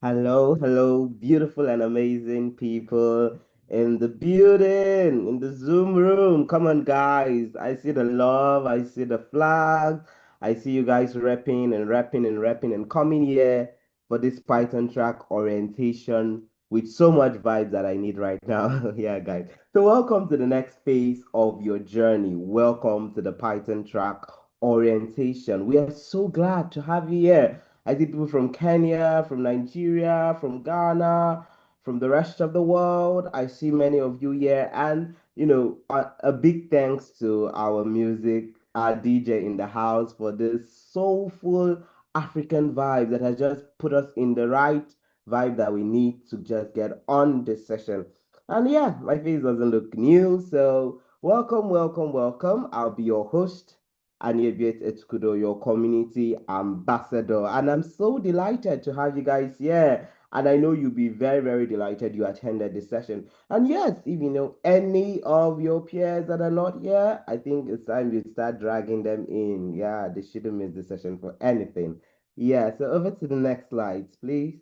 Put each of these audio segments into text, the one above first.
Hello, hello, beautiful and amazing people in the building, in the Zoom room. Come on, guys. I see the love, I see the flag, I see you guys rapping and rapping and rapping and coming here for this Python track orientation with so much vibes that I need right now. Yeah, guys. So, welcome to the next phase of your journey. Welcome to the Python track orientation. We are so glad to have you here. I see people from Kenya, from Nigeria, from Ghana, from the rest of the world. I see many of you here. And, a big thanks to our music, our DJ in the house for this soulful African vibe that has just put us in the right vibe that we need to just get on this session. And yeah, my face doesn't look new. So, welcome, welcome, welcome. I'll be your host. Aniebet Etkudo, your community ambassador. And I'm so delighted to have you guys here. And I know you'll be very, very delighted you attended this session. And yes, if you know any of your peers that are not here, I think it's time you start dragging them in. Yeah, they shouldn't miss the session for anything. Yeah, so over to the next slides, please.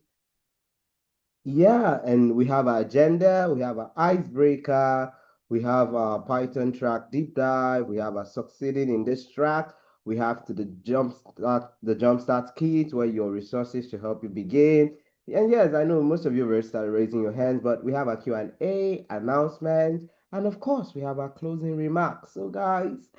Yeah, and we have our agenda, we have our icebreaker, we have our Python track deep dive, we have our succeeding in this track, we have to the jumpstart kit where your resources to help you begin. And yes, I know most of you already started raising your hands, but we have our Q&A, announcement, and of course we have our closing remarks. So guys,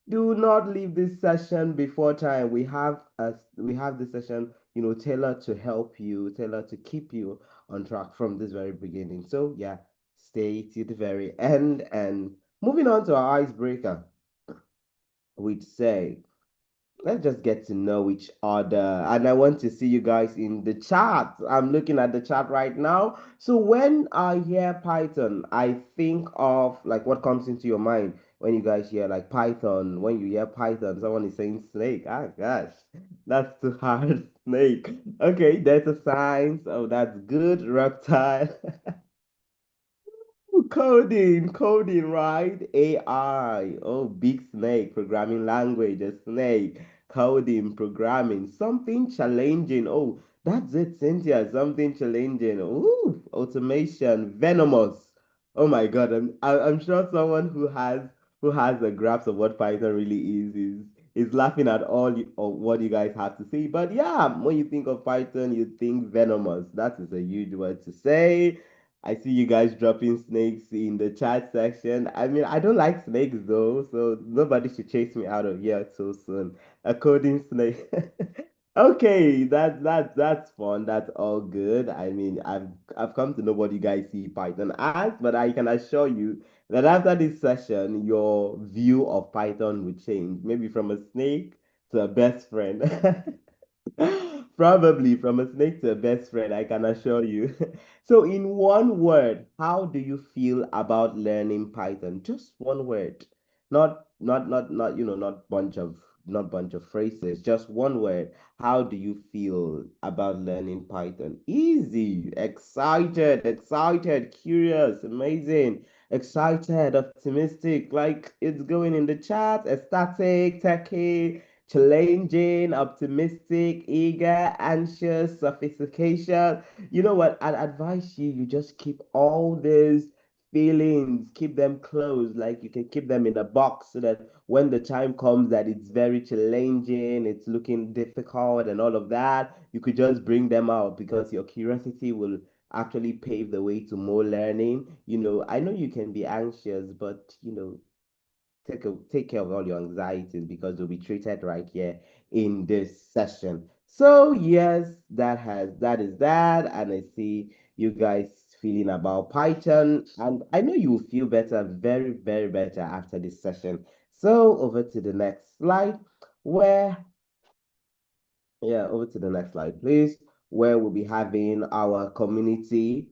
do not leave this session before time. We have this session, tailored to help you, tailored to keep you on track from this very beginning. So yeah, stay to the very end. And moving on to our icebreaker, we'd say let's just get to know each other. And I want to see you guys in the chat. I'm looking at the chat right now. So when I hear Python, I think of like what comes into your mind when you guys hear like Python. When you hear Python, someone is saying snake. Ah, gosh, that's too hard. Snake. Okay, data science. Oh, that's good. Reptile. Coding, right? AI. Oh, big snake, programming language, a snake, coding, programming, something challenging. Oh, that's it, Cynthia, something challenging. Ooh, automation, venomous. Oh my God, I'm sure someone who has a grasp of what Python really is laughing at all of what you guys have to say. But yeah, when you think of Python, you think venomous. That is a huge word to say. I see you guys dropping snakes in the chat section. I mean, I don't like snakes though, so nobody should chase me out of here so soon. A coding snake. Okay, that's fun. That's all good. I mean, I've come to know what you guys see Python as, but I can assure you that after this session, your view of Python will change. Maybe from a snake to a best friend. Probably from a snake to a best friend, I can assure you. So, in one word, how do you feel about learning Python? Just one word. Not, not bunch of phrases, just one word. How do you feel about learning Python? Easy, excited, curious, amazing, excited, optimistic, like it's going in the chat, ecstatic, techie, challenging, optimistic, eager, anxious, sophistication. You know what? I'd advise you just keep all these feelings, keep them closed, like you can keep them in a box so that when the time comes that it's very challenging, it's looking difficult and all of that, you could just bring them out because your curiosity will actually pave the way to more learning. I know you can be anxious, but take care of all your anxieties because they'll be treated right here in this session. So yes, that is that, and I see you guys feeling about Python, and I know you will feel better, very, very better after this session. So over to the next slide, where yeah, over to the next slide, please, where we'll be having our community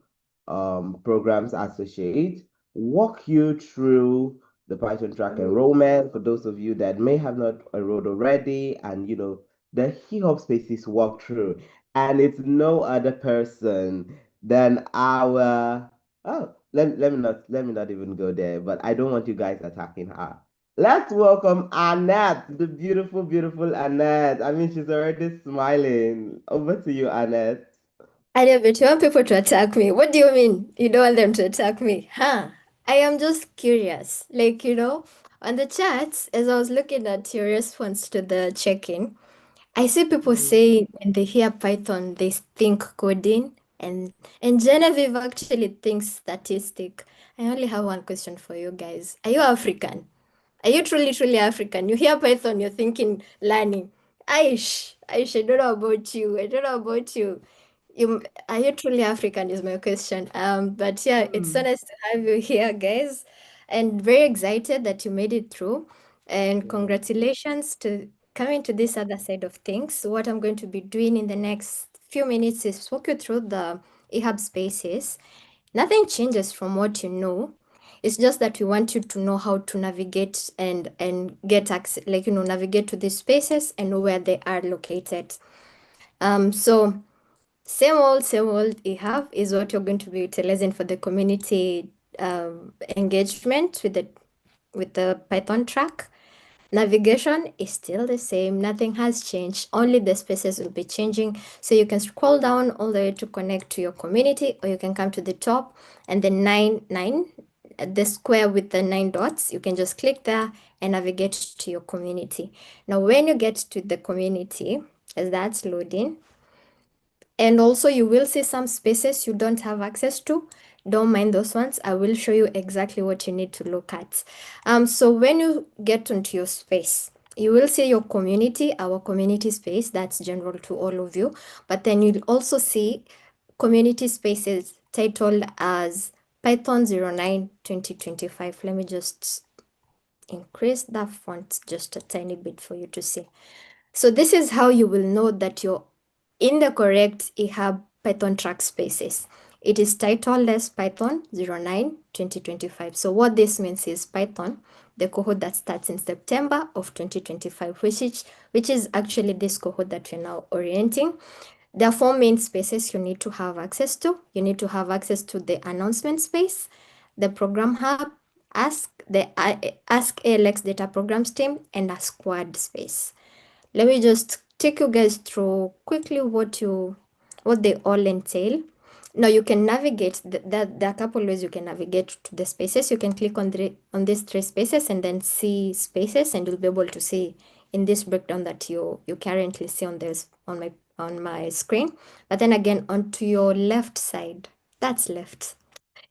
programs associate walk you through the Python track enrollment for those of you that may have not enrolled already, and the HeHop Spaces walkthrough. And it's no other person than our let me not even go there, but I don't want you guys attacking her. Let's welcome Annette, the beautiful, beautiful Annette. I mean, she's already smiling. Over to you, Annette. I know, but you want people to attack me. What do you mean? You don't want them to attack me? Huh? I am just curious. Like, on the chats, as I was looking at your response to the check-in, I see people Mhm. saying when they hear Python, they think coding, and Genevieve actually thinks statistic. I only have one question for you guys. Are you African? Are you truly, truly African? You hear Python, you're thinking learning. Aish, I don't know about you. I don't know about you. You are you truly African is my question. But yeah, it's so Hmm. nice to have you here, guys, and very excited that you made it through. And Yeah. congratulations to coming to this other side of things. What I'm going to be doing in the next few minutes is walk you through the EHUB spaces. Nothing changes from what you know. It's just that we want you to know how to navigate and get access, like navigate to these spaces and know where they are located. So same old EHAB is what you're going to be utilizing for the community engagement with the Python track. Navigation is still the same, nothing has changed, only the spaces will be changing. So you can scroll down all the way to connect to your community, or you can come to the top and the the square with the 9 dots, you can just click there and navigate to your community. Now, when you get to the community, as that's loading, and also you will see some spaces you don't have access to. Don't mind those ones. I will show you exactly what you need to look at. So when you get into your space, you will see your community, our community space, that's general to all of you. But then you'll also see community spaces titled as Python 09 2025. Let me just increase that font just a tiny bit for you to see. So this is how you will know that you're in the correct EHAB Python track spaces. It is titled as Python 09 2025. So what this means is Python, the cohort that starts in September of 2025, which is actually this cohort that we're now orienting. There are four main spaces you need to have access to. You need to have access to the announcement space, the program hub, Ask ALX Data Programs team, and a squad space. Let me just take you guys through quickly what they all entail. Now you can navigate there are a couple ways you can navigate to the spaces. You can click on these three spaces and then see spaces, and you'll be able to see in this breakdown that you currently see on my screen. But then again, onto your left side, that's left,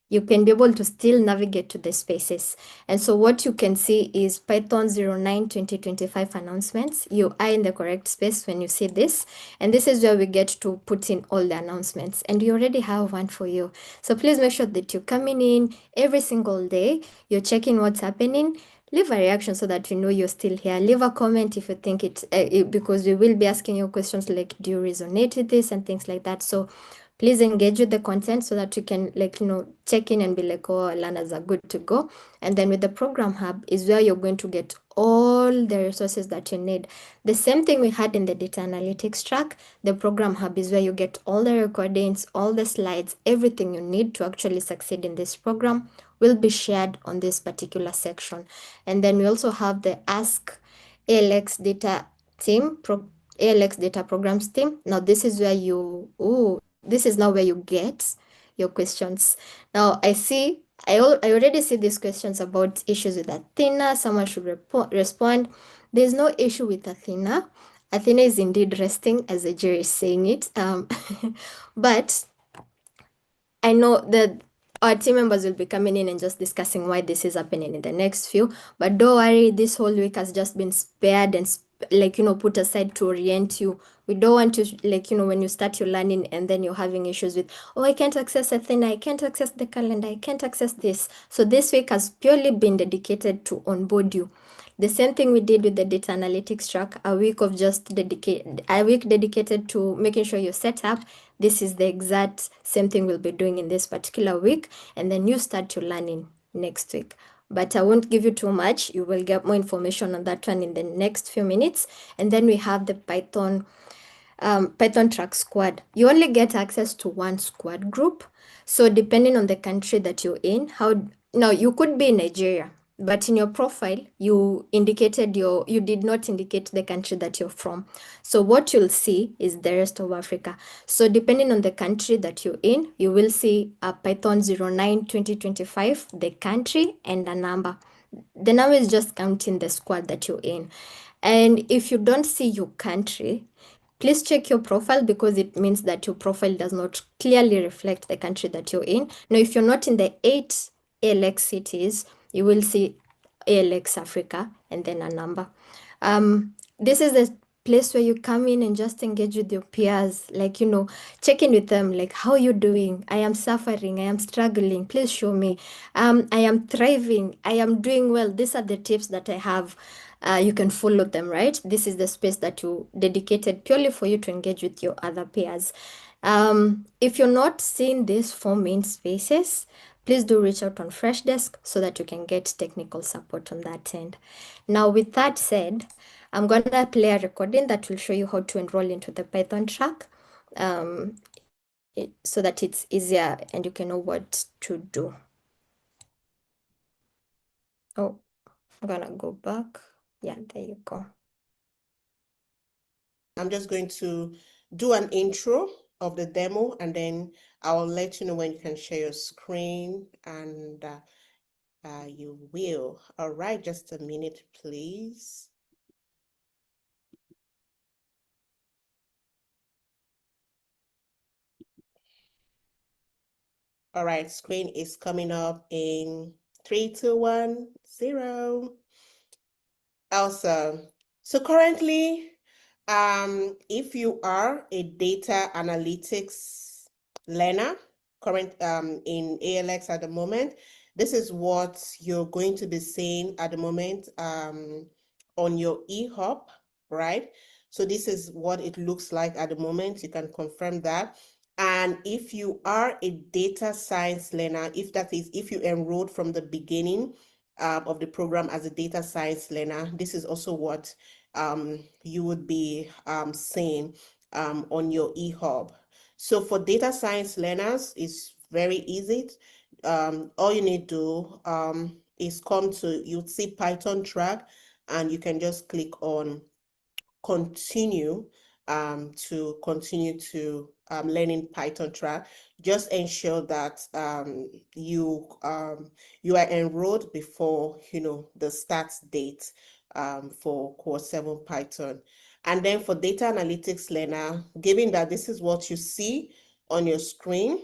you can be able to still navigate to the spaces. And so what you can see is Python 09 2025 announcements. You are in the correct space when you see this. And this is where we get to put in all the announcements. And we already have one for you. So please make sure that you're coming in every single day. You're checking what's happening. Leave a reaction so that we know you're still here. Leave a comment if you think because we will be asking you questions like, do you resonate with this and things like that. So please engage with the content so that you can check in and be like, oh, learners are good to go. And then with the program hub is where you're going to get all the resources that you need. The same thing we had in the data analytics track. The program hub is where you get all the recordings, all the slides, everything you need to actually succeed in this program will be shared on this particular section. And then we also have the Ask ALX Data team, ALX Data Programs team. Now this is now where you get your questions. Now I already see these questions about issues with Athena. Someone should respond. There's no issue with Athena. Athena is indeed resting, as the jury is saying it. But I know that our team members will be coming in and just discussing why this is happening in the next few. But don't worry, this whole week has just been spared and put aside to orient you. We don't want to when you start your learning and then you're having issues with, oh, I can't access a thing, I can't access the calendar, I can't access this. So this week has purely been dedicated to onboard you. The same thing we did with the data analytics track, a week dedicated to making sure you're set up. This is the exact same thing we'll be doing in this particular week, and then you start your learning next week. But I won't give you too much. You will get more information on that one in the next few minutes. And then we have the Python track squad. You only get access to one squad group. So depending on the country that you're in, how now you could be in Nigeria. but in your profile you did not indicate the country that you're from. So what you'll see is the rest of Africa. So depending on the country that you're in, you will see a Python 09/2025, the country and a number. The number is just counting the squad that you're in. And if you don't see your country, please check your profile, because it means that your profile does not clearly reflect the country that you're in. Now, if you're not in the 8 ALX cities, you will see ALX Africa and then a number. This is the place where you come in and just engage with your peers, like, check in with them, like, how you doing? I am suffering, I am struggling, please show me. I am thriving, I am doing well. These are the tips that I have. You can follow them, right? This is the space that you dedicated purely for you to engage with your other peers. If you're not seeing these 4 main spaces, please do reach out on Freshdesk so that you can get technical support on that end. Now, with that said, I'm gonna play a recording that will show you how to enroll into the Python track, so that it's easier and you can know what to do. Oh, I'm gonna go back. Yeah, there you go. I'm just going to do an intro of the demo, and then I'll let you know when you can share your screen, and you will. All right, just a minute, please. All right, screen is coming up in 3, 2, 1, 0. Awesome. So currently, if you are a data analytics learner in ALX at the moment, this is what you're going to be seeing at the moment on your eHub, right? So this is what it looks like at the moment. You can confirm that. And if you are a data science learner, if you enrolled from the beginning of the program as a data science learner, this is also what you would be seeing on your eHub. So for data science learners, it's very easy. All you need to do is you'll see Python track, and you can just click on continue to continue to learning Python track. Just ensure that you are enrolled before the start date for course 7 Python. And then for data analytics learner, given that this is what you see on your screen,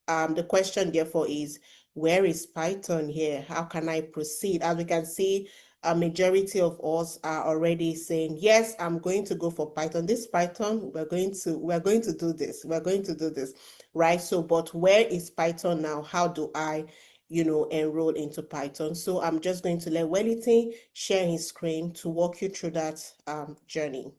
the question therefore is, where is Python here? How can I proceed? As we can see, a majority of us are already saying, yes, I'm going to go for Python. This Python, we're going to do this. We're going to do this, right? So, but where is Python now? How do I, enroll into Python? So I'm just going to let Wellington share his screen to walk you through that journey.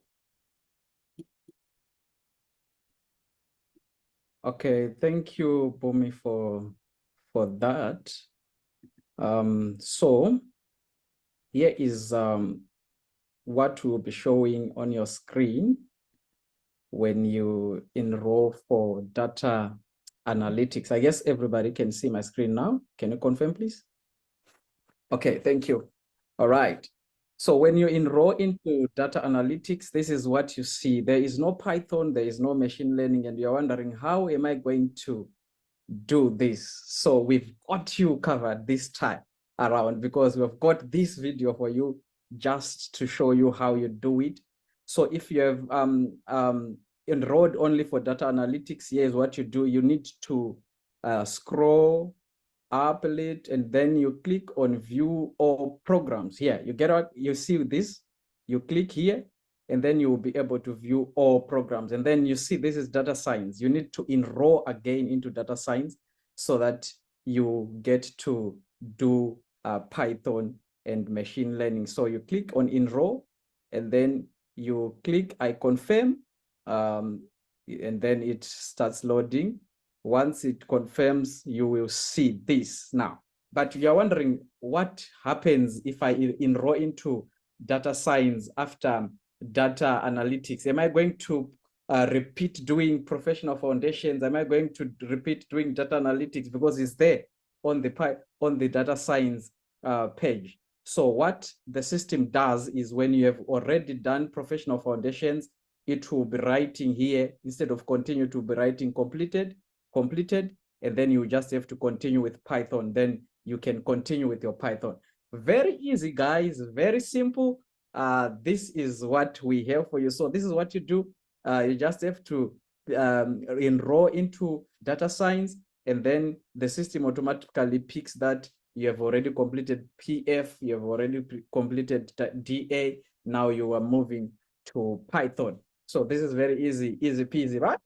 Okay, thank you, Bumi, for that. So here is what will be showing on your screen when you enroll for data analytics. I guess everybody can see my screen now. Can you confirm, please? Okay, thank you. All right. So when you enroll into data analytics, this is what you see. There is no Python, there is no machine learning, and you're wondering, how am I going to do this? So we've got you covered this time around, because we've got this video for you just to show you how you do it. So if you have enrolled only for data analytics, here's what you do. You need to scroll up a little, and then you click on view all programs. Here you see this, you click here, and then you will be able to view all programs. And then you see this is data science. You need to enroll again into data science so that you get to do Python and machine learning. So you click on enroll, and then you click I confirm, and then it starts loading. Once it confirms, you will see this now. But you're wondering, what happens if I enroll into data science after data analytics? Am I going to repeat doing professional foundations? Am I going to repeat doing data analytics because it's there on the data science page? So what the system does is when you have already done professional foundations, it will be writing here, instead of continue to be writing completed, and then you just have to continue with Python. Then you can continue with your Python. Very easy, guys, very simple. This is what we have for you. So this is what you do. You just have to enroll into data science, and then the system automatically picks that you have already completed PF, you have already completed DA, now you are moving to Python. So this is very easy peasy, right?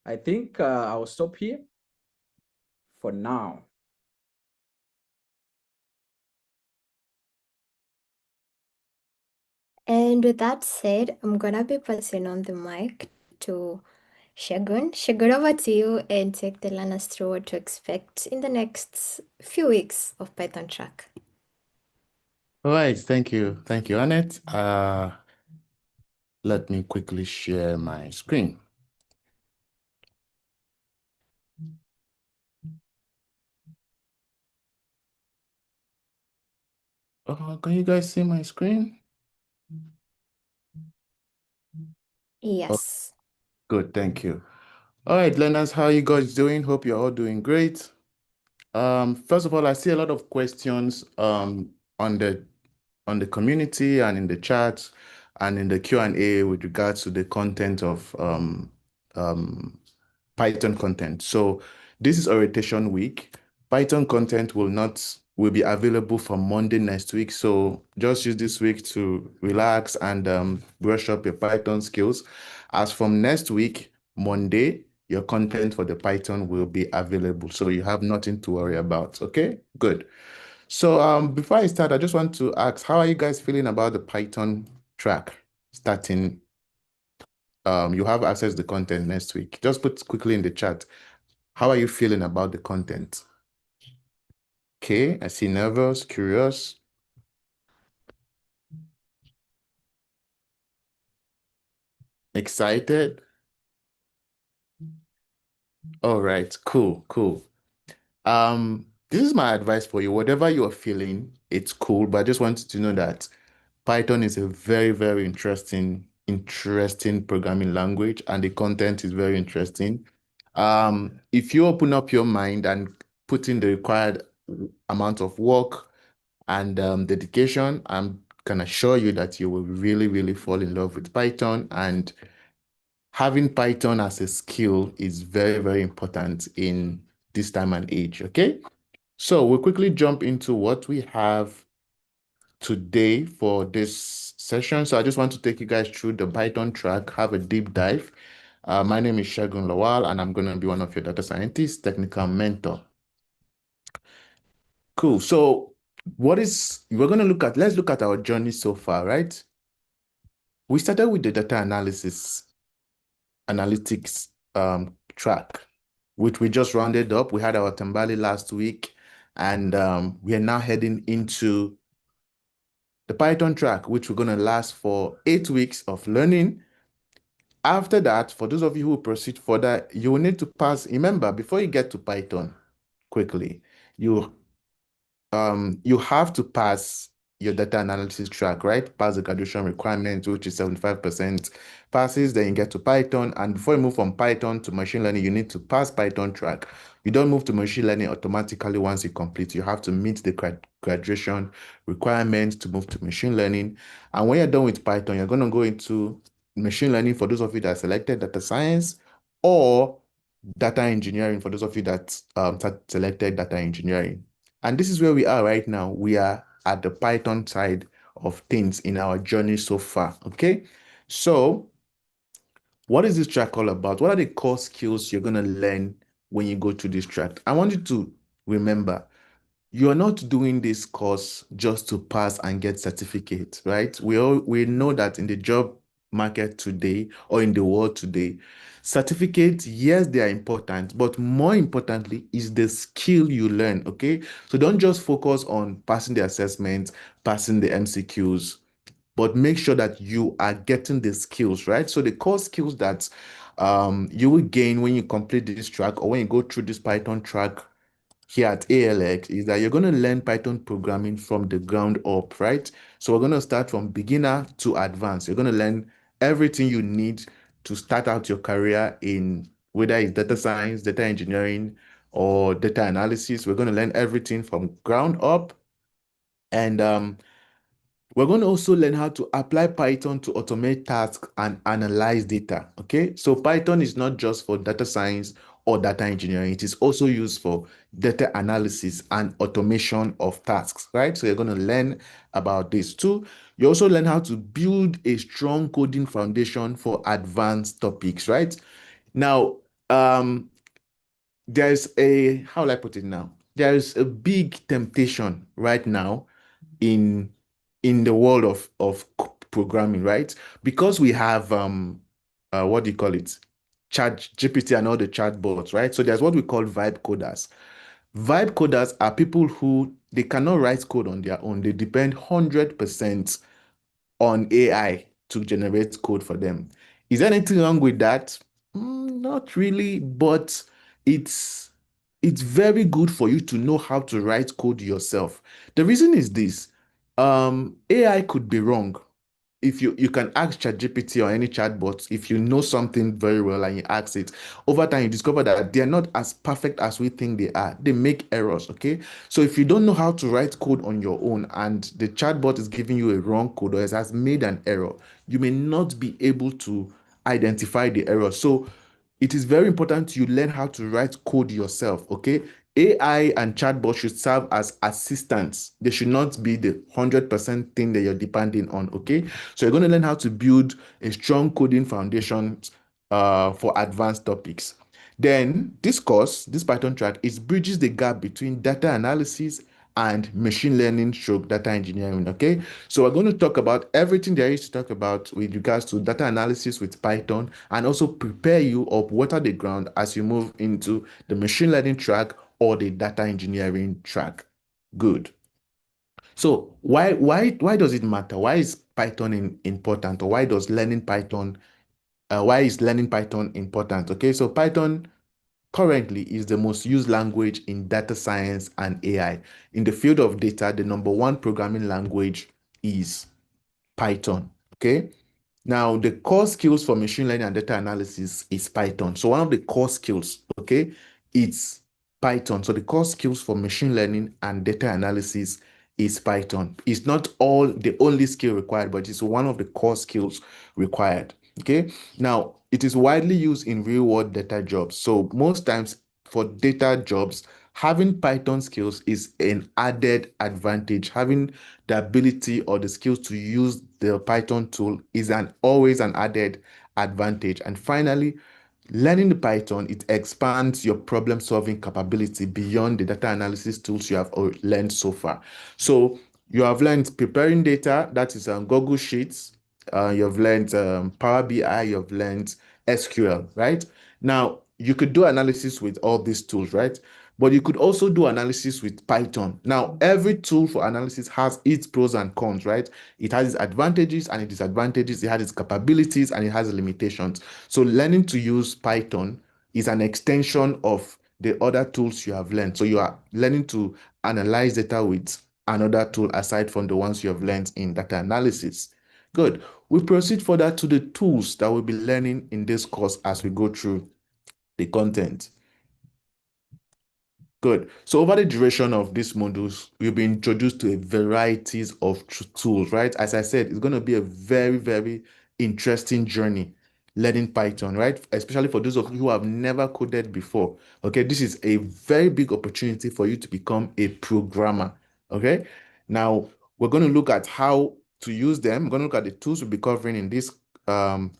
I think I'll stop here for now. And with that said, I'm gonna be passing on the mic to Shagun. Shagun, over to you and take the learners through what to expect in the next few weeks of Python track. All right, thank you. Thank you, Annette. Let me quickly share my screen. Can you guys see my screen? Yes. Good, thank you. All right, learners, how are you guys doing? Hope you're all doing great. First of all, I see a lot of questions on the community and in the chat and in the Q&A with regards to the content of Python content. So this is orientation week. Python content will be available from Monday next week. So just use this week to relax and brush up your Python skills. As from next week, Monday, your content for the Python will be available. So you have nothing to worry about. Okay, good. So before I start, I just want to ask, how are you guys feeling about the Python track starting? You have access to the content next week. Just put quickly in the chat. How are you feeling about the content? Okay, I see nervous, curious. Excited? All right, cool, cool. This is my advice for you. Whatever you're feeling, it's cool, but I just want you to know that Python is a very, very interesting programming language, and the content is very interesting. If you open up your mind and put in the required amount of work and dedication, I can assure you that you will really, really fall in love with Python. And having Python as a skill is very, very important in this time and age, okay? So we'll quickly jump into what we have today for this session. So I just want to take you guys through the Python track, have a deep dive. My name is Shagun Lawal, and I'm going to be one of your data scientists, technical mentor. Cool. So let's look at our journey so far, right? We started with the data analytics track, which we just rounded up. We had our Tambali last week, and we are now heading into the Python track, which we're going to last for 8 weeks of learning. After that, for those of you who proceed further, you will need to pass. Remember, before you get to Python quickly, you have to pass your data analysis track, right? Pass the graduation requirement, which is 75% passes, then you get to Python. And before you move from Python to machine learning, you need to pass Python track. You don't move to machine learning automatically once you complete. You have to meet the graduation requirements to move to machine learning. And when you're done with Python, you're going to go into machine learning for those of you that selected data science, or data engineering for those of you that selected data engineering. And this is where we are right now. We are at the Python side of things in our journey so far, okay? So what is this track all about? What are the core skills you're going to learn when you go through this track? I want you to remember, you are not doing this course just to pass and get certificate, right? We know that in the job market today, or in the world today, certificates, yes, they are important, but more importantly is the skill you learn, okay? So don't just focus on passing the assessment, passing the MCQs, but make sure that you are getting the skills, right? So the core skills that you will gain when you complete this track, or when you go through this Python track, here at ALX is that you're going to learn Python programming from the ground up, right? So we're going to start from beginner to advanced. You're going to learn everything you need to start out your career in whether it's data science, data engineering, or data analysis. We're going to learn everything from ground up. And we're going to also learn how to apply Python to automate tasks and analyze data. Okay, so Python is not just for data science or data engineering, it is also used for data analysis and automation of tasks, right? So you're going to learn about this too. You also learn how to build a strong coding foundation for advanced topics, right? Now, there's a, how will I put it now? There's a big temptation right now in the world of programming, right? Because we have what do you call it? Chat GPT and all the chatbots, right? So there's what we call vibe coders. Vibe coders are people who they cannot write code on their own. They depend 100% on AI to generate code for them. Is there anything wrong with that? Not really, but it's it's very good for you to know how to write code yourself. The reason is this: AI could be wrong. If you can ask ChatGPT or any chatbot, if you know something very well and you ask it, over time you discover that they're not as perfect as we think they are. They make errors, okay? So if you don't know how to write code on your own and the chatbot is giving you a wrong code or it has made an error, you may not be able to identify the error. So it is very important you learn how to write code yourself, okay? AI and chatbot should serve as assistants. They should not be the 100% thing that you're depending on, okay? So you're going to learn how to build a strong coding foundation for advanced topics. Then this course, this Python track, is bridges the gap between data analysis and machine learning stroke data engineering. Okay, so we're going to talk about everything there is to talk about with regards to data analysis with Python and also prepare you or water the ground as you move into the machine learning track or the data engineering track. Good. So why does it matter? Why is Python important, or why does learning Python why is learning Python important? Okay, so Python currently is the most used language in data science and AI. In the field of data, the number one programming language is Python. Okay. Now, the core skills for machine learning and data analysis is Python. So one of the core skills, okay, it's Python. So the core skills for machine learning and data analysis is Python. It's not all the only skill required, but it's one of the core skills required. Okay. Now, it is widely used in real world data jobs. So most times for data jobs, having Python skills is an added advantage. Having the ability or the skills to use the Python tool is always an added advantage. And finally, learning the Python, it expands your problem solving capability beyond the data analysis tools you have learned so far. So you have learned preparing data, that is Google Sheets. You've learned Power BI, you've learned SQL, right? Now, you could do analysis with all these tools, right? But you could also do analysis with Python. Now, every tool for analysis has its pros and cons, right? It has its advantages and its disadvantages. It has its capabilities and it has limitations. So learning to use Python is an extension of the other tools you have learned. So you are learning to analyze data with another tool aside from the ones you have learned in data analysis. Good. We proceed further to the tools that we'll be learning in this course as we go through the content. Good. So over the duration of these modules, we'll be introduced to a varieties of tools, right? As I said, it's going to be a very, very interesting journey learning Python, right? Especially for those of you who have never coded before. Okay, this is a very big opportunity for you to become a programmer. Okay, now we're going to look at how to use them. We're going to look at the tools we'll be covering in this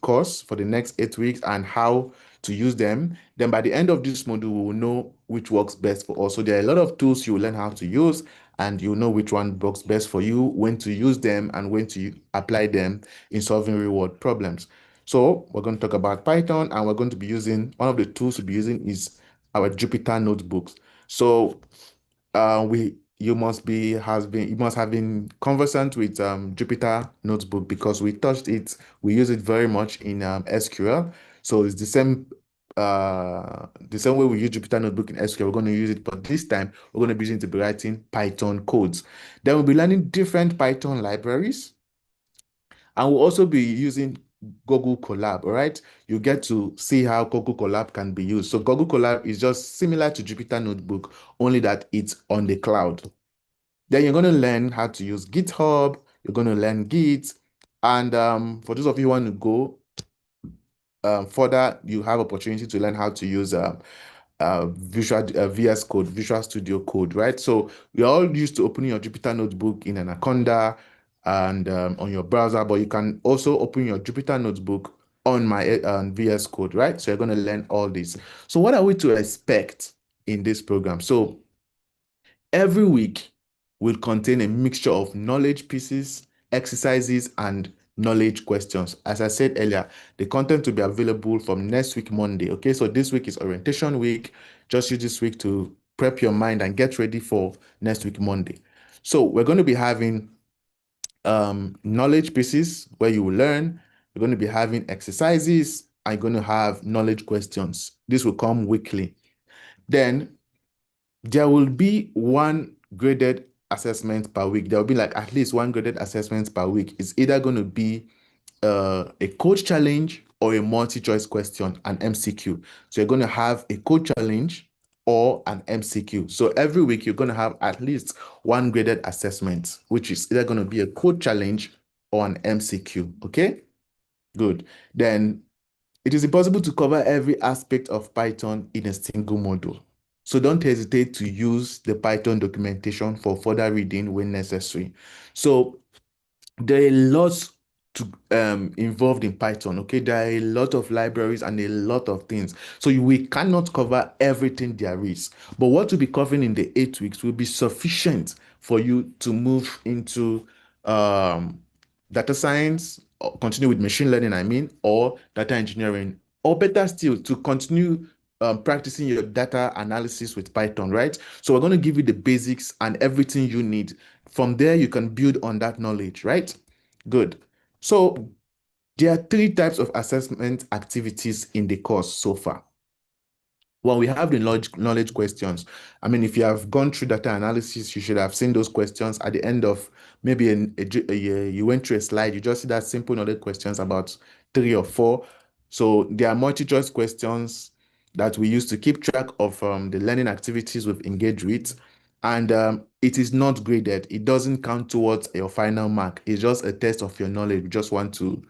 course for the next 8 weeks and how to use them. Then by the end of this module, we will know which works best for us. So there are a lot of tools you will learn how to use, and you'll know which one works best for you, when to use them, and when to apply them in solving real world problems. So we're going to talk about Python, and we're going to be using, one of the tools we'll be using is our Jupyter notebooks. So you must have been conversant with Jupyter Notebook because we touched it, we use it very much in SQL. So it's the same the same way we use Jupyter Notebook in SQL, we're going to use it, but this time we're going to be using it to be writing Python codes. Then we'll be learning different Python libraries, and we'll also be using Google Colab, all right? You get to see how Google Colab can be used. So Google Colab is just similar to Jupyter Notebook, only that it's on the cloud. Then you're going to learn how to use GitHub, you're going to learn Git, and for those of you who want to go further, you have opportunity to learn how to use VS Code, Visual Studio Code, right? So we're all used to opening your Jupyter Notebook in Anaconda and on your browser, but you can also open your Jupyter Notebook on my VS Code, right? So you're going to learn all this. So what are we to expect in this program? So every week will contain a mixture of knowledge pieces, exercises, and knowledge questions. As I said earlier, the content will be available from next week, Monday. Okay, so this week is orientation week. Just use this week to prep your mind and get ready for next week, Monday. So we're going to be having knowledge pieces where you will learn. We're going to be having exercises. I'm going to have knowledge questions. This will come weekly. Then there will be one graded assessment per week. There will be like at least one graded assessment per week. It's either going to be a code challenge or a multi-choice question, an MCQ. So you're going to have a code challenge or an MCQ. So every week you're going to have at least one graded assessment, which is either going to be a code challenge or an MCQ. Okay, good. Then it is impossible to cover every aspect of Python in a single module. So don't hesitate to use the Python documentation for further reading when necessary. So there are lots to involved in Python. Okay, there are a lot of libraries and a lot of things. So we cannot cover everything there is. But what we'll be covering in the 8 weeks will be sufficient for you to move into data science, or continue with machine learning, I mean, or data engineering, or better still, to continue practicing your data analysis with Python, right? So we're going to give you the basics and everything you need. From there, you can build on that knowledge, right? Good. So there are 3 types of assessment activities in the course so far. Well, we have the knowledge questions. I mean, if you have gone through data analysis, you should have seen those questions at the end of maybe a year. You went through a slide, you just see that simple knowledge questions about 3 or 4. So there are multi-choice questions that we use to keep track of the learning activities we've engaged with. And it is not graded. It doesn't count towards your final mark. It's just a test of your knowledge. We just want to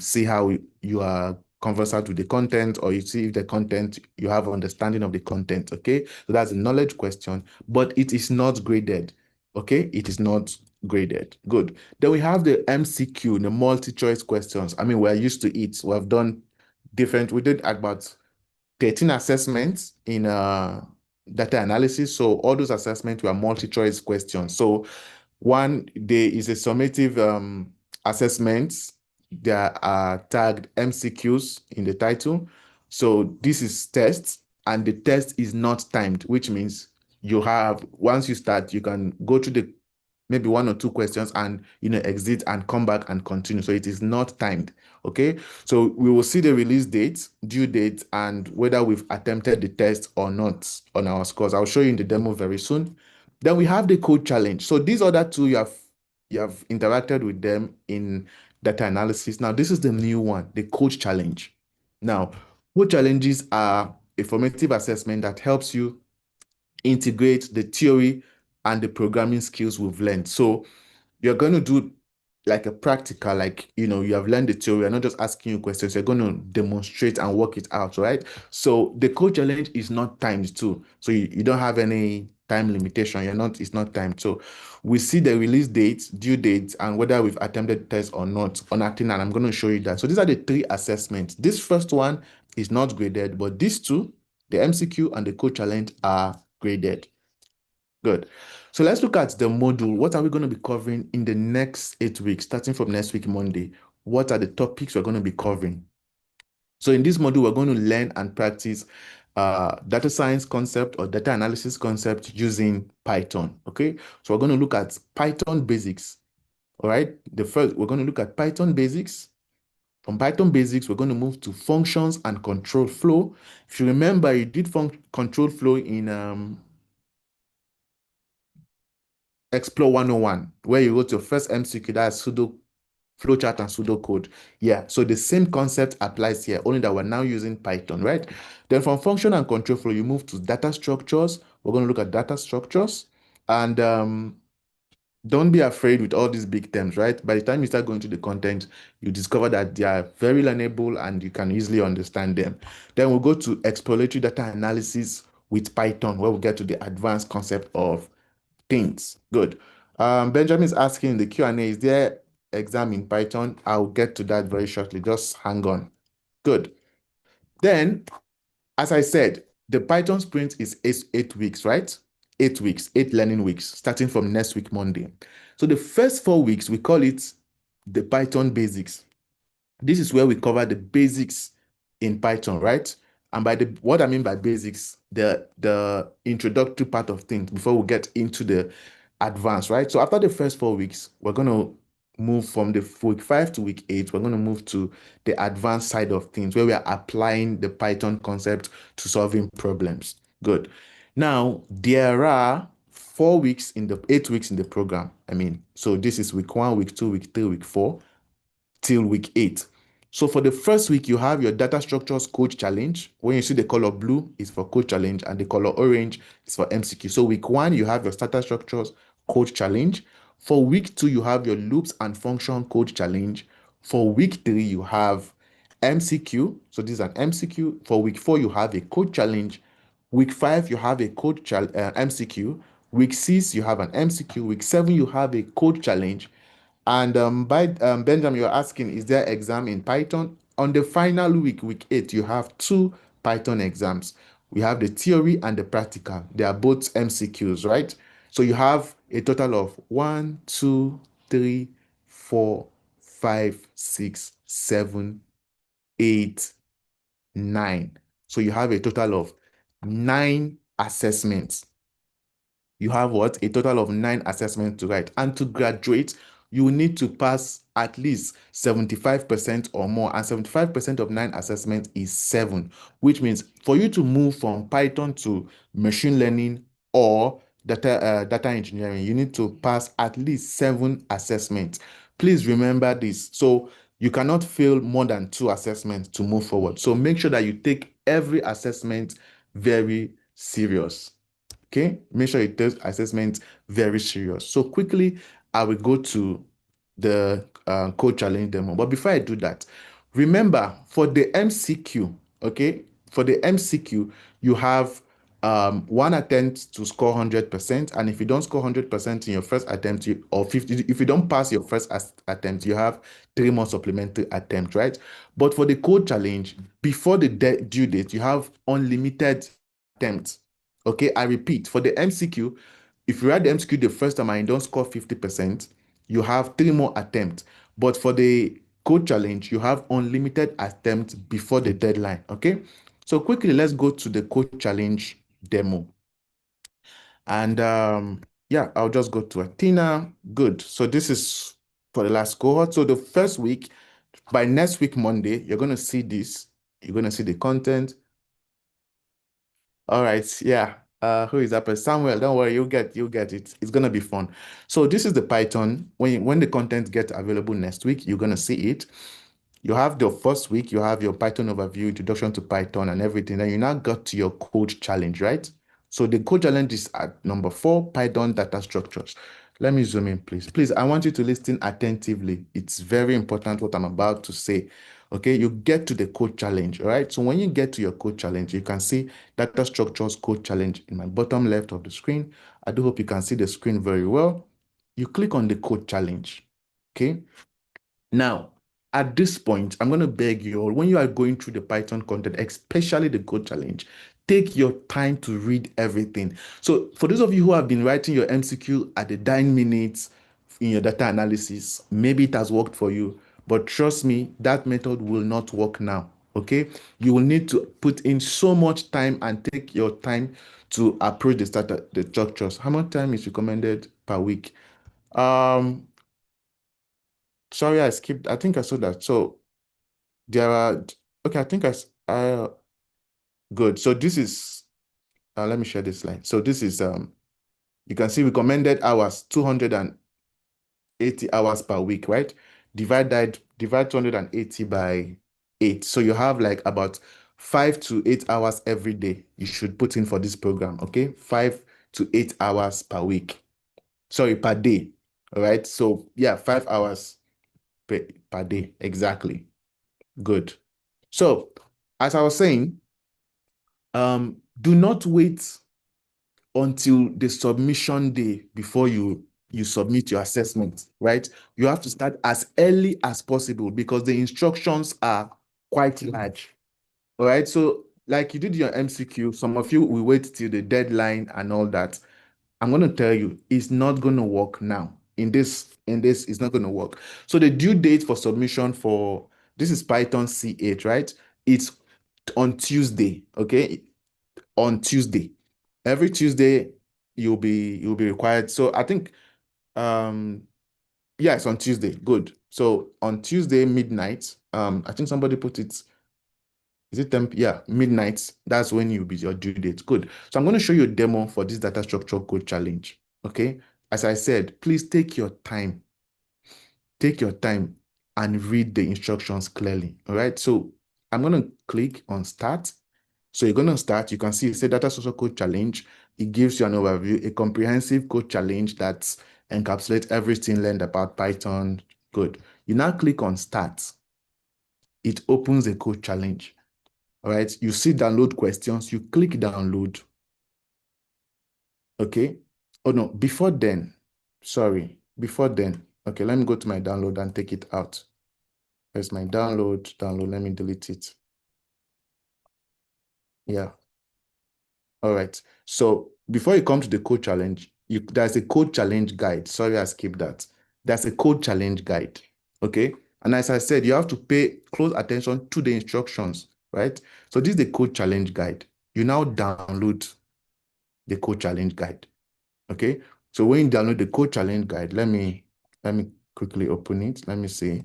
see how you are conversant with the content, or you see if the content, you have understanding of the content. Okay, so that's a knowledge question, but it is not graded. Okay, it is not graded. Good. Then we have the MCQ, the multi-choice questions. I mean, we're used to it. We have done different, we did about 13 assessments in data analysis. So all those assessments were multi-choice questions. So one, there is a summative assessment. There are tagged MCQs in the title. So this is tests, and the test is not timed, which means you have, once you start, you can go through the maybe 1 or 2 questions and exit and come back and continue. So it is not timed. Okay, so we will see the release date, due date, and whether we've attempted the test or not on our scores. I'll show you in the demo very soon. Then we have the code challenge. So these other 2, you have interacted with them in data analysis. Now this is the new one, the code challenge. Now, code challenges are a formative assessment that helps you integrate the theory and the programming skills we've learned. So you're going to do like a practical, like, you have learned the theory. You're not just asking you questions. You're going to demonstrate and work it out, right? So the code challenge is not timed too. So you don't have any time limitation. It's not timed. So we see the release date, due date, and whether we've attempted the test or not on Acting, and I'm going to show you that. So these are the 3 assessments. This first one is not graded, but these 2, the MCQ and the code challenge, are graded. Good. So let's look at the module. What are we going to be covering in the next 8 weeks, starting from next week, Monday? What are the topics we're going to be covering? So in this module, we're going to learn and practice data science concept or data analysis concept using Python. Okay. So we're going to look at Python basics. All right. We're going to look at Python basics. From Python basics, we're going to move to functions and control flow. If you remember, you did control flow in Explore 101, where you wrote your first MCQ, that's pseudo flowchart and pseudocode. Yeah, so the same concept applies here, only that we're now using Python, right? Then from function and control flow, you move to data structures. We're going to look at data structures. And don't be afraid with all these big terms, right? By the time you start going to the content, you discover that they are very learnable and you can easily understand them. Then we'll go to exploratory data analysis with Python, where we get to the advanced concept of things. Good. Benjamin is asking in the Q&A, is there exam in Python? I'll get to that very shortly. Just hang on. Good. Then, as I said, the Python sprint is 8 weeks, right? 8 weeks, 8 learning weeks, starting from next week, Monday. So the first 4 weeks, we call it the Python basics. This is where we cover the basics in Python, right? And by what I mean by basics, the introductory part of things before we get into the advanced, right? So after the first 4 weeks, we're going to move from the week 5 to week 8. We're going to move to the advanced side of things where we are applying the Python concept to solving problems. Good. Now, there are 4 weeks in the 8 weeks in the program. So this is week 1, week 2, week 3, week 4 till week 8. So for the first week, you have your data structures code challenge. When you see the color blue, is for code challenge, and the color orange is for MCQ. So week 1, you have your data structures code challenge. For week 2, you have your loops and function code challenge. For week 3, you have MCQ. So this is an MCQ. For week 4, you have a code challenge. Week 5, you have a code MCQ. Week 6, you have an MCQ. Week 7, you have a code challenge. And Benjamin, you're asking, is there exam in Python? On the final week, week 8, you have 2 Python exams. We have the theory and the practical. They are both MCQs, right? So you have a total of 1, 2, 3, 4, 5, 6, 7, 8, 9. So you have a total of 9 assessments. You have what? A total of 9 assessments to write. And to graduate, you need to pass at least 75% or more. And 75% of 9 assessments is 7, which means for you to move from Python to machine learning or data engineering, you need to pass at least 7 assessments. Please remember this. So you cannot fail more than 2 assessments to move forward. So make sure that you take every assessment very serious. Okay, make sure you take assessment very serious. So quickly, I will go to the code challenge demo. But before I do that, remember for the MCQ, okay, for the MCQ, you have 1 attempt to score 100%. And if you don't score 100% in your first attempt, or 50, if you don't pass your first attempt, you have 3 more supplementary attempts, right? But for the code challenge, before the due date, you have unlimited attempts. Okay, I repeat, for the MCQ, if you write the MCQ the first time and you don't score 50%, you have 3 more attempts. But for the code challenge, you have unlimited attempts before the deadline. Okay, so quickly, let's go to the code challenge demo. And yeah, I'll just go to Athena. Good. So this is for the last cohort. So the first week, by next week, Monday, you're going to see this. You're going to see the content. All right, yeah. Who is that person? Samuel, don't worry, you'll get it. It's gonna be fun. So this is the Python. When the content gets available next week, you're gonna see it. You have the first week, you have your Python overview, introduction to Python and everything. Then you now got to your code challenge, right? So the code challenge is at number 4, Python data structures. Let me zoom in, please. Please, I want you to listen attentively. It's very important what I'm about to say. Okay, you get to the code challenge, all right? So when you get to your code challenge, you can see data structures code challenge in my bottom left of the screen. I do hope you can see the screen very well. You click on the code challenge, okay? Now, at this point, I'm going to beg you all, when you are going through the Python content, especially the code challenge, take your time to read everything. So for those of you who have been writing your MCQ at the dying minutes in your data analysis, maybe it has worked for you, but trust me, that method will not work now. Okay, you will need to put in so much time and take your time to approach the structures. How much time is recommended per week? Sorry, I skipped. I think I saw that. So there are, okay, I think I good. So this is, let me share this slide. So this is, you can see recommended hours, 280 hours per week, right? Divide 280 by 8. So you have like about 5 to 8 hours every day you should put in for this program, okay? 5 to 8 hours per week. Sorry, per day. All right. So yeah, 5 hours per day. Exactly. Good. So as I was saying, do not wait until the submission day before you submit your assessment, right? You have to start as early as possible because the instructions are quite large. All right. So like you did your MCQ, some of you will wait till the deadline and all that. I'm going to tell you, it's not going to work now. In this, it's not going to work. So the due date for submission for this is Python C8, right? It's on Tuesday, okay? On Tuesday. Every Tuesday, you'll be required. So I think yes, on Tuesday. Good. So on Tuesday, midnight, I think somebody put it, is it 10? Yeah, midnight. That's when you'll be your due date. Good. So I'm going to show you a demo for this data structure code challenge. Okay. As I said, please take your time. Take your time and read the instructions clearly. All right. So I'm going to click on start. So you're going to start. You can see it says data structure code challenge. It gives you an overview, a comprehensive code challenge that encapsulates everything learned about Python. Good. You now click on start. It opens a code challenge. All right, you see download questions, you click download. Okay. Oh no, before then, sorry, before then. Okay, let me go to my download and take it out. There's my download, let me delete it. Yeah. All right. So before you come to the code challenge, there's a code challenge guide. Sorry, I skipped that. There's a code challenge guide. Okay. And as I said, you have to pay close attention to the instructions, right? So this is the code challenge guide. You now download the code challenge guide. Okay. So when you download the code challenge guide, let me quickly open it. Let me see.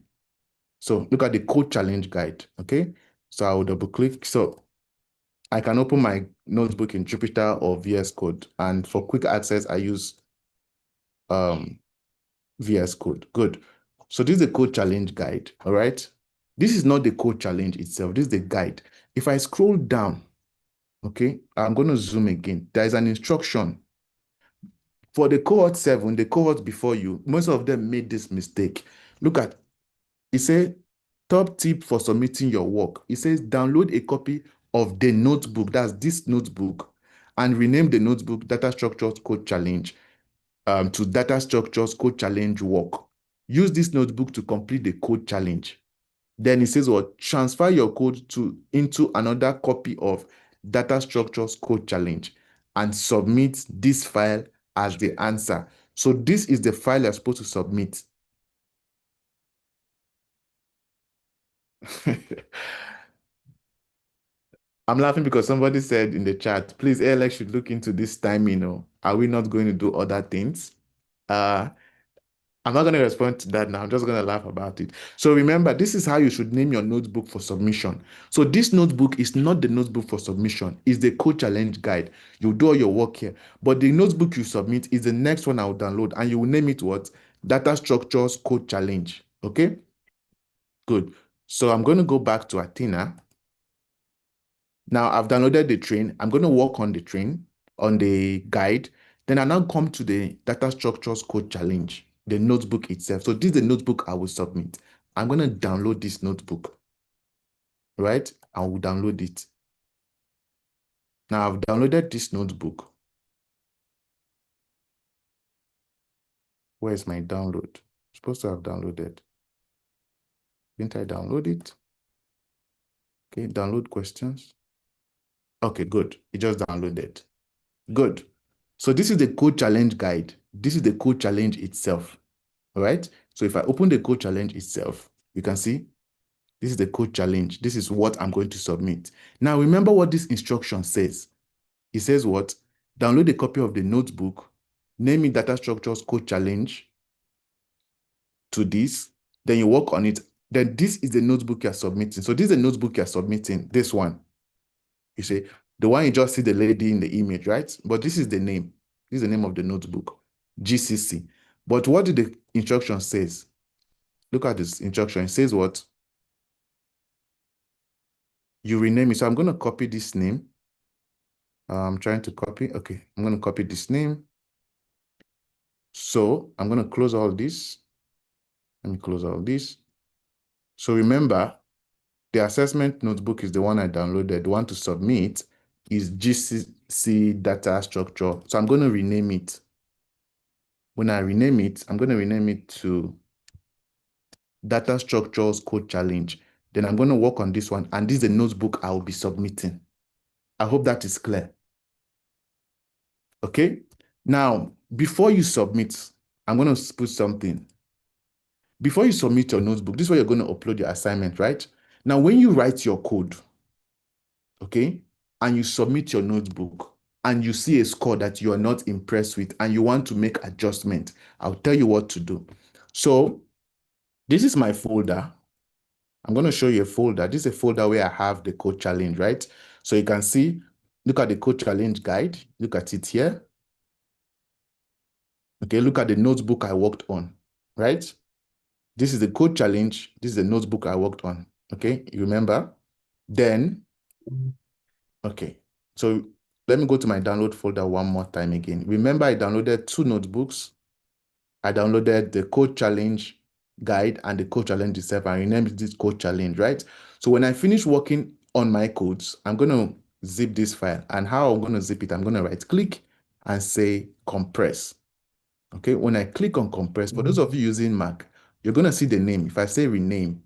So look at the code challenge guide. Okay. So I will double click. So I can open my notebook in Jupyter or VS Code. And for quick access, I use VS Code. Good. So this is the code challenge guide. All right. This is not the code challenge itself. This is the guide. If I scroll down, okay, I'm going to zoom again. There is an instruction. For the cohort 7, the cohort before you, most of them made this mistake. Look at, it says, top tip for submitting your work. It says, download a copy of the notebook, that's this notebook, and rename the notebook Data Structures Code Challenge to Data Structures Code Challenge Work. Use this notebook to complete the code challenge. Then it says, well, transfer your code into another copy of Data Structures Code Challenge and submit this file as the answer. So this is the file you're supposed to submit. I'm laughing because somebody said in the chat, please, ALX should look into this time, are we not going to do other things? I'm not going to respond to that now. I'm just going to laugh about it. So remember, this is how you should name your notebook for submission. So this notebook is not the notebook for submission. It's the code challenge guide. You do all your work here. But the notebook you submit is the next one I will download. And you will name it what? Data Structures Code Challenge. Okay? Good. So I'm going to go back to Athena. Now I've downloaded the train. I'm going to work on the train, on the guide. Then I now come to the Data Structures Code Challenge, the notebook itself. So this is the notebook I will submit. I'm going to download this notebook, right? I will download it. Now I've downloaded this notebook. Where's my download? I'm supposed to have downloaded. Didn't I download it? Okay, download questions. Okay, good. It just downloaded. Good. So this is the code challenge guide. This is the code challenge itself. All right. So if I open the code challenge itself, you can see this is the code challenge. This is what I'm going to submit. Now, remember what this instruction says. It says what? Download a copy of the notebook, name it Data Structures Code Challenge to this. Then you work on it. then this is the notebook you're submitting. So this is the notebook you're submitting, this one. You see, the one you just see the lady in the image, right? But this is the name. This is the name of the notebook, GCC. But what did the instruction says? Look at this instruction. It says what? You rename it. So I'm going to copy this name. I'm trying to copy. Okay, I'm going to copy this name. So I'm going to close all this. Let me close all this. So remember, the assessment notebook is the one I downloaded. The one to submit is GCC data structure. So I'm going to rename it. When I rename it, I'm going to rename it to data structures code challenge. Then I'm going to work on this one. And this is the notebook I will be submitting. I hope that is clear. Okay. Now, before you submit, I'm going to put something. Before you submit your notebook, this is where you're going to upload your assignment, right? Now, when you write your code, okay, and you submit your notebook and you see a score that you are not impressed with and you want to make adjustment, I'll tell you what to do. So this is my folder. I'm going to show you a folder. This is a folder where I have the code challenge, right? So you can see, look at the code challenge guide. Look at it here. Okay, look at the notebook I worked on, right? This is the code challenge. This is the notebook I worked on. Okay, you remember? Then, okay, so let me go to my download folder one more time again. Remember, I downloaded two notebooks. I downloaded the code challenge guide and the code challenge itself. I renamed this code challenge, right? So when I finish working on my codes, I'm going to zip this file. And how I'm going to zip it, I'm going to right click and say compress. Okay, when I click on compress, for those of you using Mac, you're going to see the name. If I say rename,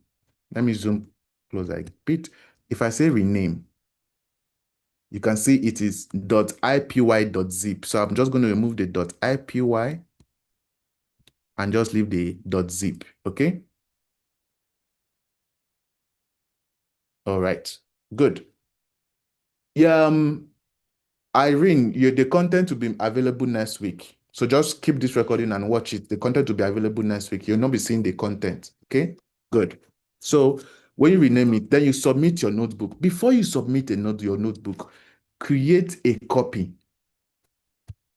let me zoom closer a bit. If I say rename, you can see it is .ipy.zip. So I'm just going to remove the .ipy and just leave the .zip, okay? All right, good. Yeah, Irene, the content will be available next week. So just keep this recording and watch it. The content will be available next week. You'll not be seeing the content, okay? Good. So when you rename it, then you submit your notebook. Before you submit your notebook, create a copy.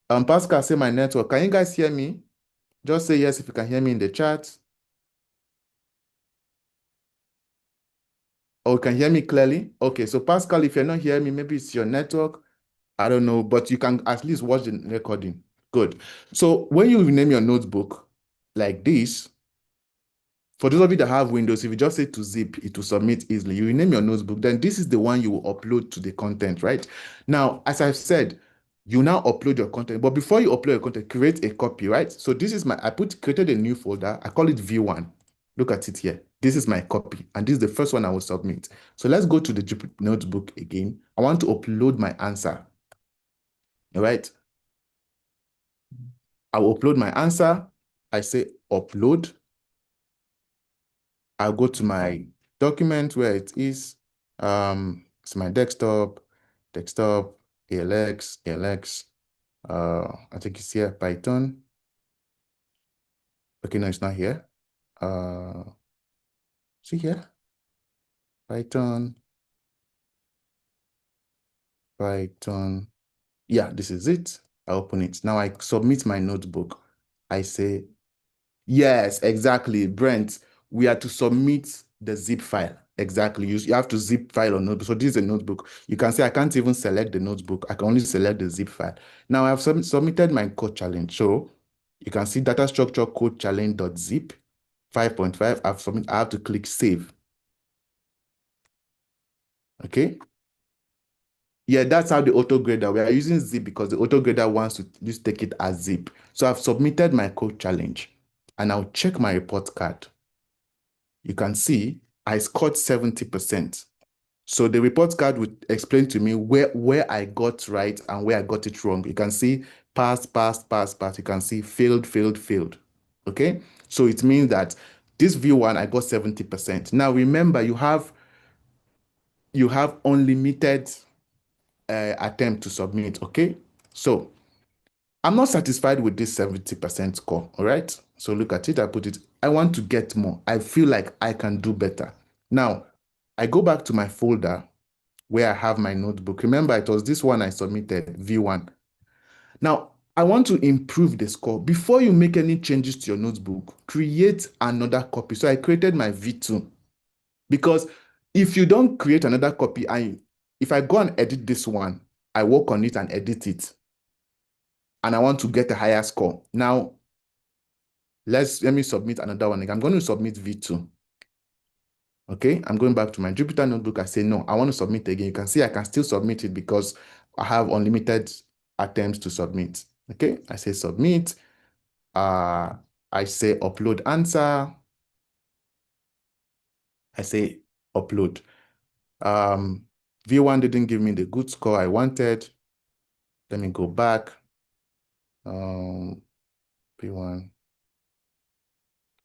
Pascal, say my network. Can you guys hear me? Just say yes if you can hear me in the chat. Or you can hear me clearly? Okay, so Pascal, if you're not hearing me, maybe it's your network. I don't know, but you can at least watch the recording. Good. So when you rename your notebook like this, for those of you that have Windows, if you just say to zip, it will submit easily. You rename your notebook, then this is the one you will upload to the content, right? Now, as I've said, you now upload your content, but before you upload your content, create a copy, right? So this is created a new folder. I call it V1. Look at it here. This is my copy, and this is the first one I will submit. So let's go to the notebook again. I want to upload my answer. All right. I will upload my answer. I say upload. I'll go to my document where it is. It's my desktop, ALX. I think it's here, Python. Okay, no, it's not here. See here, Python. Yeah, this is it. I open it. Now I submit my notebook. I say, yes, exactly, Brent. We are to submit the zip file. Exactly. You have to zip file or notebook. So this is a notebook. You can say I can't even select the notebook. I can only select the zip file. Now I have submitted my code challenge. So you can see data structure code challenge.zip 5.5. I have to click save. Okay. Yeah, that's how the autograder. We are using zip because the autograder wants to just take it as zip. So I've submitted my code challenge and I'll check my report card. You can see I scored 70%. So the report card would explain to me where I got right and where I got it wrong. You can see pass. You can see failed. Okay? So it means that this V1, I got 70%. Now remember, you have unlimited attempt to submit, okay? So I'm not satisfied with this 70% score, all right? So look at it, I put it, I want to get more. I feel like I can do better. Now, I go back to my folder where I have my notebook. Remember, it was this one I submitted, V1. Now, I want to improve the score. Before you make any changes to your notebook, create another copy. So I created my V2 because if you don't create another copy, if I go and edit this one, I work on it and edit it, and I want to get a higher score. Now, let me submit another one. I'm going to submit V2. Okay, I'm going back to my Jupyter notebook. I say, no, I want to submit again. You can see I can still submit it because I have unlimited attempts to submit. Okay, I say submit. I say upload answer. I say upload. V1 didn't give me the good score I wanted. Let me go back. V1.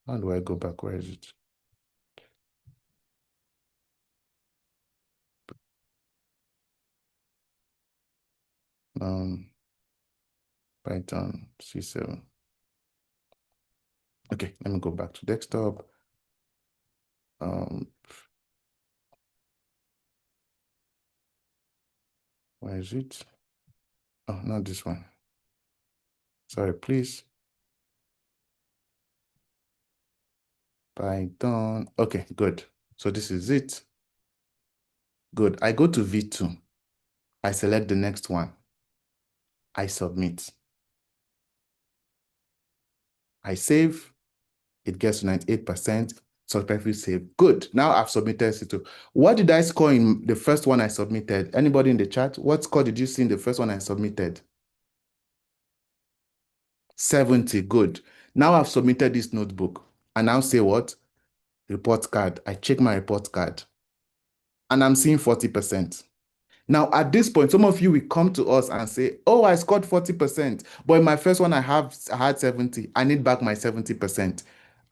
How do I go back? Where is it? Python C7. Okay, let me go back to desktop. Where is it? Oh, not this one. Sorry, please. Python. Okay, good. So this is it. Good. I go to V2. I select the next one. I submit. I save. It gets to 98%. Successfully saved. Good. Now I've submitted C2. What did I score in the first one I submitted? Anybody in the chat? What score did you see in the first one I submitted? 70. Good. Now I've submitted this notebook. And now say what? Report card. I check my report card. And I'm seeing 40%. Now, at this point, some of you will come to us and say, oh, I scored 40%, but in my first one, I had 70. I need back my 70%.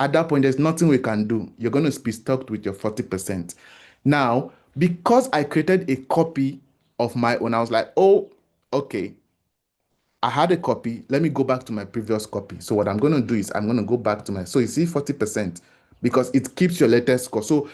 At that point, there's nothing we can do. You're going to be stuck with your 40%. Now, because I created a copy of my own, I was like, oh, okay, I had a copy. Let me go back to my previous copy. So what I'm going to do is I'm going to go back to so you see 40% because it keeps your latest score. So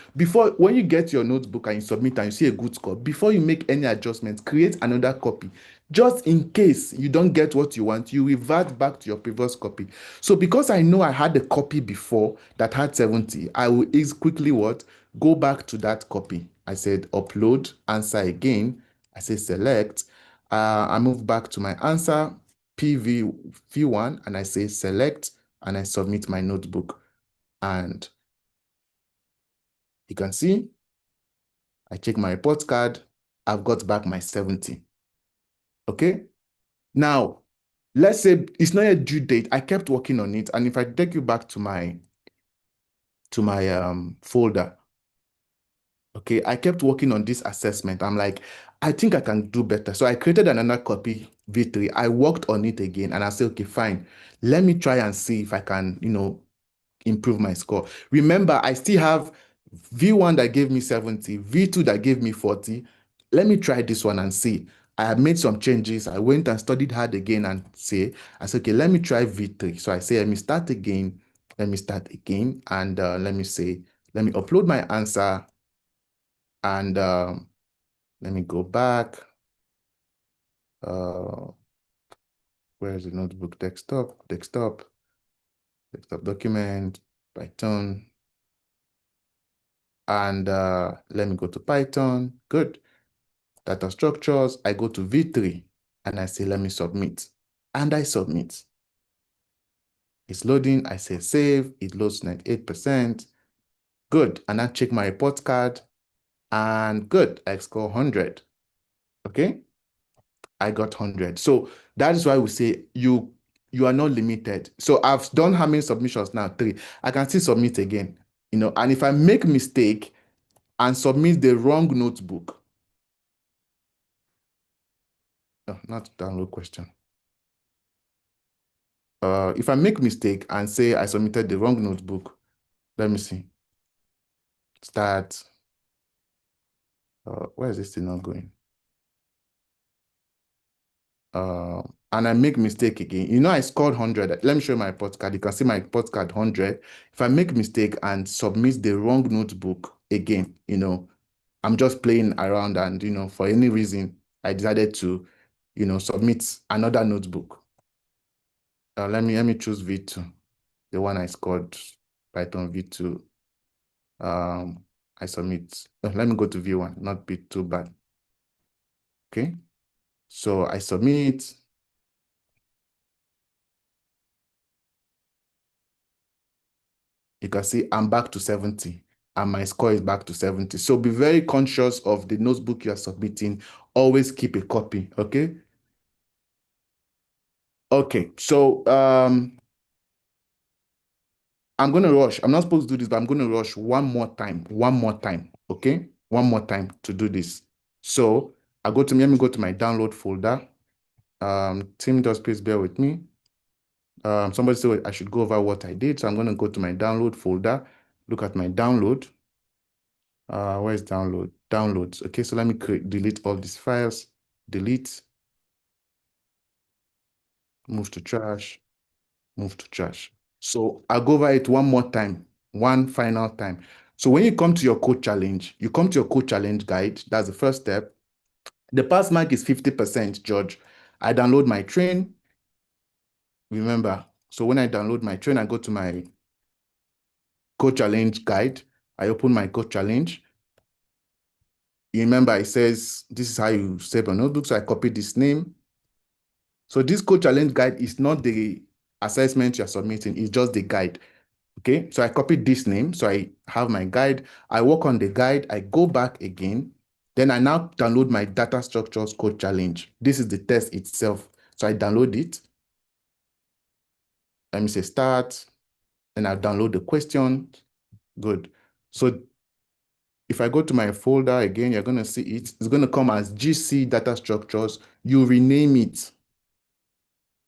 when you get your notebook and you submit and you see a good score, before you make any adjustments, create another copy. Just in case you don't get what you want, you revert back to your previous copy. So because I know I had a copy before that had 70, I will quickly go back to that copy. I said upload, answer again. I say select. I move back to my answer, PV1, and I say select, and I submit my notebook. And you can see, I check my report card, I've got back my 70. Okay? Now, let's say it's not a due date. I kept working on it. And if I take you back to my folder, okay, I kept working on this assessment. I'm like, I think I can do better. So I created another copy, V3. I worked on it again and I said, okay, fine. Let me try and see if I can, improve my score. Remember, I still have V1 that gave me 70, V2 that gave me 40. Let me try this one and see. I have made some changes. I went and studied hard again and I said, okay, let me try V3. So I say, let me start again. Let me start again. And let me upload my answer. And let me go back. Where's the notebook? Desktop document, Python. And let me go to Python. Good. Data structures. I go to V3 and I say, let me submit. And I submit. It's loading. I say save. It loads 98%. Good. And I check my report card. And good. I score 100. Okay. I got 100. So that is why we say you are not limited. So I've done how many submissions now? 3. I can still submit again. And if I make mistake and submit the wrong notebook, no, not download question. If I make mistake and say I submitted the wrong notebook, let me see. Start. Where is this thing not going? and I make mistake again, you know, I scored 100. Let me show you my report card. You can see my report card 100. If I make mistake and submit the wrong notebook again, you know, I'm just playing around, and, you know, for any reason, I decided to, you know, submit another notebook. Let me choose V2, the one I scored, Python V2. I submit. Let me go to V1, not be too bad. Okay, so I submit. You can see I'm back to 70, and my score is back to 70. So be very conscious of the notebook you are submitting. Always keep a copy, okay? Okay, so I'm going to rush. I'm not supposed to do this, but I'm going to rush one more time, okay? One more time to do this. So let me go to my download folder. Team, just please bear with me. Somebody said I should go over what I did. So I'm going to go to my download folder, look at my download. Where's download? Downloads. Okay, so let me delete all these files. Delete, move to trash, move to trash. So I'll go over it one more time, one final time. So when you come to your code challenge, you come to your code challenge guide. That's the first step. The pass mark is 50%, George. I download my train. Remember, so when I download my train, I go to my code challenge guide. I open my code challenge. You remember it says, this is how you save a notebook. So I copy this name. So this code challenge guide is not the assessment you're submitting, it's just the guide. Okay, so I copied this name. So I have my guide. I work on the guide. I go back again. Then I now download my data structures code challenge. This is the test itself. So I download it. Let me say start. Then I download the question. Good. So if I go to my folder again, you're going to see it. It's going to come as GC data structures. You rename it.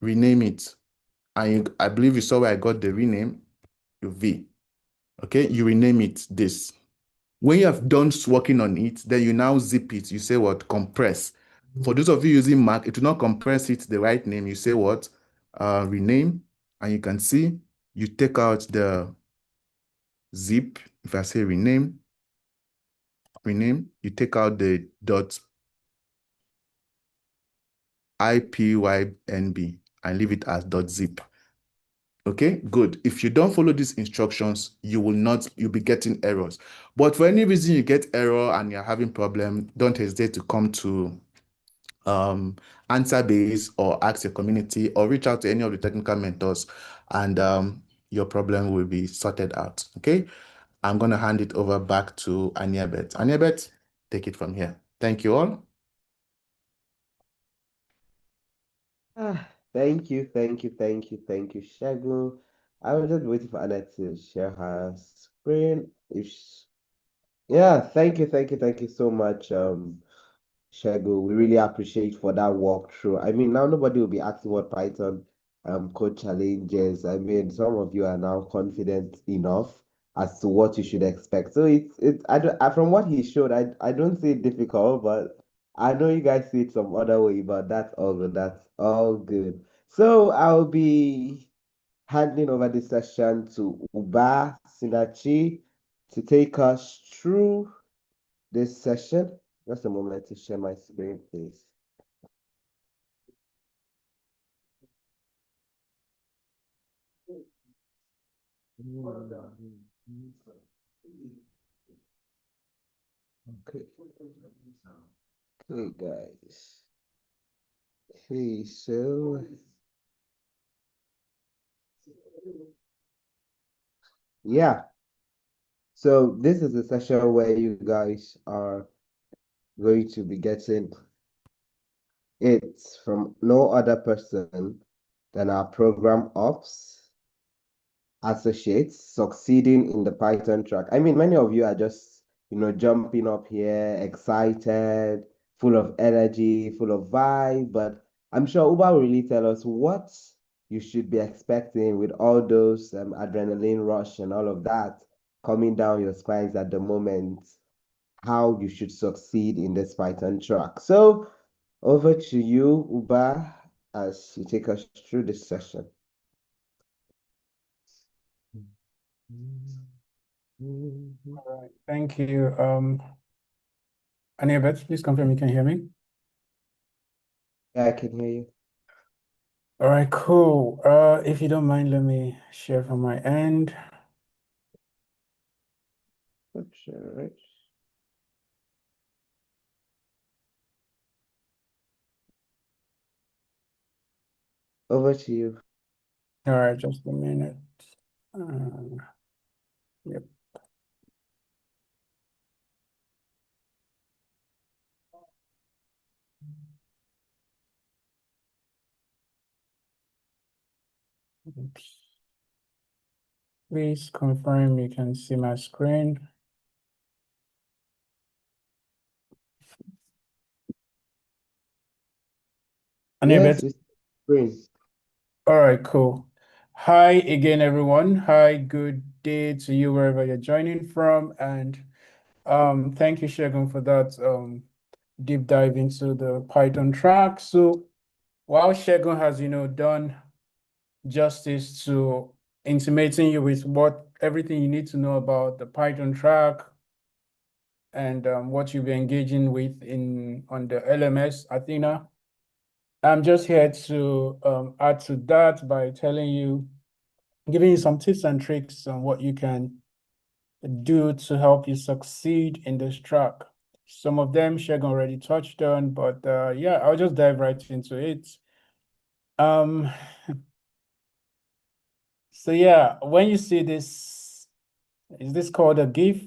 Rename it. And I believe you saw where I got the rename, V. Okay, you rename it this. When you have done working on it, then you now zip it. You say what? Compress. For those of you using Mac, it will not compress it the right name. You say what? Rename. And you can see you take out the zip. If I say rename, you take out the dot IPYNB and leave it as dot zip. Okay, good. If you don't follow these instructions, you'll be getting errors. But for any reason you get error and you're having problem, don't hesitate to come to answer base or ask your community or reach out to any of the technical mentors, and your problem will be sorted out. Okay, I'm going to hand it over back to Aniabet. Aniabet, take it from here. Thank you all. Thank you, Shagun. I was just waiting for Anna to share her screen. Yeah, thank you so much, Shagun. We really appreciate for that walkthrough. I mean, now nobody will be asking what Python code challenges. I mean, some of you are now confident enough as to what you should expect. So it's from what he showed, I don't see it difficult, but I know you guys see it some other way, but that's all good. That's all good. So I'll be handing over this session to Uba Sinachi to take us through this session. Just a moment to share my screen, please. Okay. Okay, guys. Okay, so yeah. So this is a session where you guys are going to be getting it from no other person than our program ops associates succeeding in the Python track. I mean, many of you are just, jumping up here, excited, full of energy, full of vibe, but I'm sure Uber will really tell us what you should be expecting with all those adrenaline rush and all of that coming down your spines at the moment, how you should succeed in this Python track. So over to you, Uber. as you take us through this session. All right, thank you. Anibet, please confirm you can hear me. Yeah, I can hear you. All right, cool. If you don't mind, let me share from my end. Sure, right. Over to you. All right, just a minute. Yep. Oops. Please confirm you can see my screen. Yes, Anibet. it's green. All right, cool. Hi again, everyone. Hi, good day to you wherever you're joining from. And thank you, Shegun, for that deep dive into the Python track. So while Shegun has, done justice to intimating you with what everything you need to know about the Python track and what you'll be engaging with on the LMS Athena, I'm just here to add to that by giving you some tips and tricks on what you can do to help you succeed in this track. Some of them Shegun already touched on, but yeah, I'll just dive right into it. Um, so yeah, when you see this, is this called a GIF,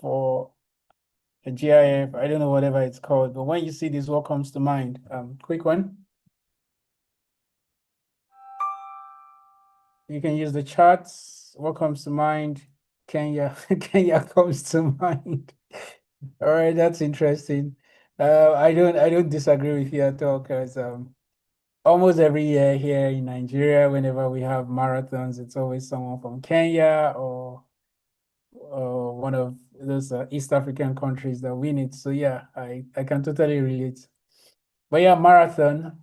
or a GIF? I don't know, whatever it's called, but when you see this, what comes to mind? Quick one. You can use the charts. What comes to mind? Kenya, Kenya comes to mind. All right, that's interesting. I don't disagree with you at all, because almost every year here in Nigeria, whenever we have marathons, it's always someone from Kenya or one of those East African countries that win it. So yeah, I can totally relate. But yeah, marathon,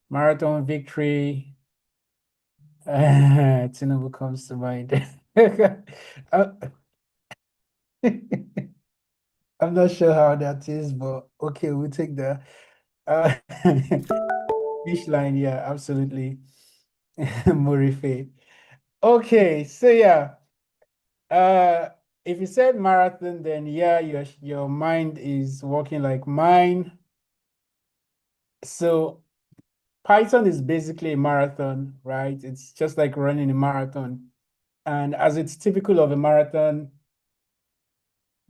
marathon victory, Tinubu comes to mind. Uh, I'm not sure how that is, but okay, we'll take the uh, fish line. Yeah, absolutely. Murife. Okay, so yeah, uh, if you said marathon, then yeah, your mind is working like mine. So Python is basically a marathon, right? It's just like running a marathon. And as it's typical of a marathon,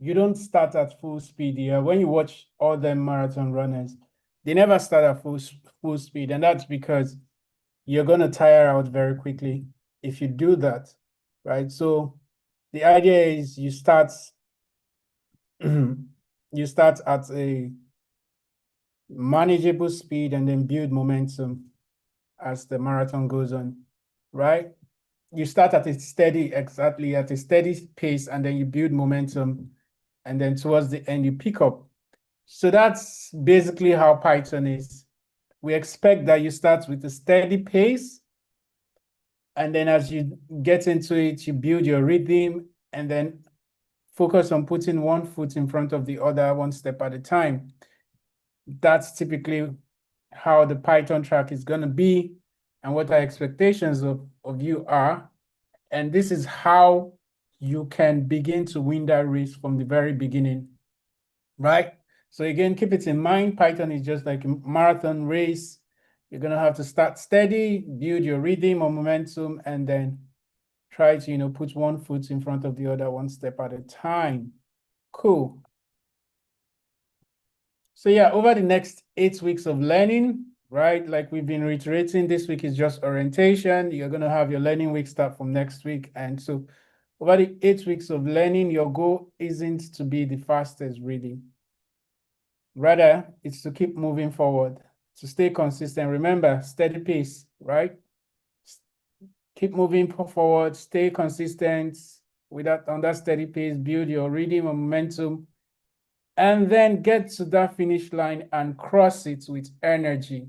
you don't start at full speed. Yeah, when you watch all them marathon runners, they never start at full speed, and that's because you're gonna tire out very quickly if you do that, right? So the idea is you start you start at a manageable speed and then build momentum as the marathon goes on, right? You start at a steady pace, and then you build momentum, and then towards the end you pick up. So that's basically how Python is. We expect that you start with a steady pace, and then as you get into it, you build your rhythm, and then focus on putting one foot in front of the other, one step at a time. That's typically how the Python track is going to be, and what our expectations of you are. And this is how you can begin to win that race from the very beginning, right? So again, keep it in mind, Python is just like a marathon race. You're going to have to start steady, build your rhythm or momentum, and then try to, put one foot in front of the other, one step at a time. Cool. So yeah, over the next 8 weeks of learning, right? Like we've been reiterating, this week is just orientation. You're going to have your learning week start from next week. And so over the 8 weeks of learning, your goal isn't to be the fastest really. Rather, it's to keep moving forward, to stay consistent. Remember, steady pace, right? Keep moving forward, stay consistent on that steady pace, build your reading momentum, and then get to that finish line and cross it with energy.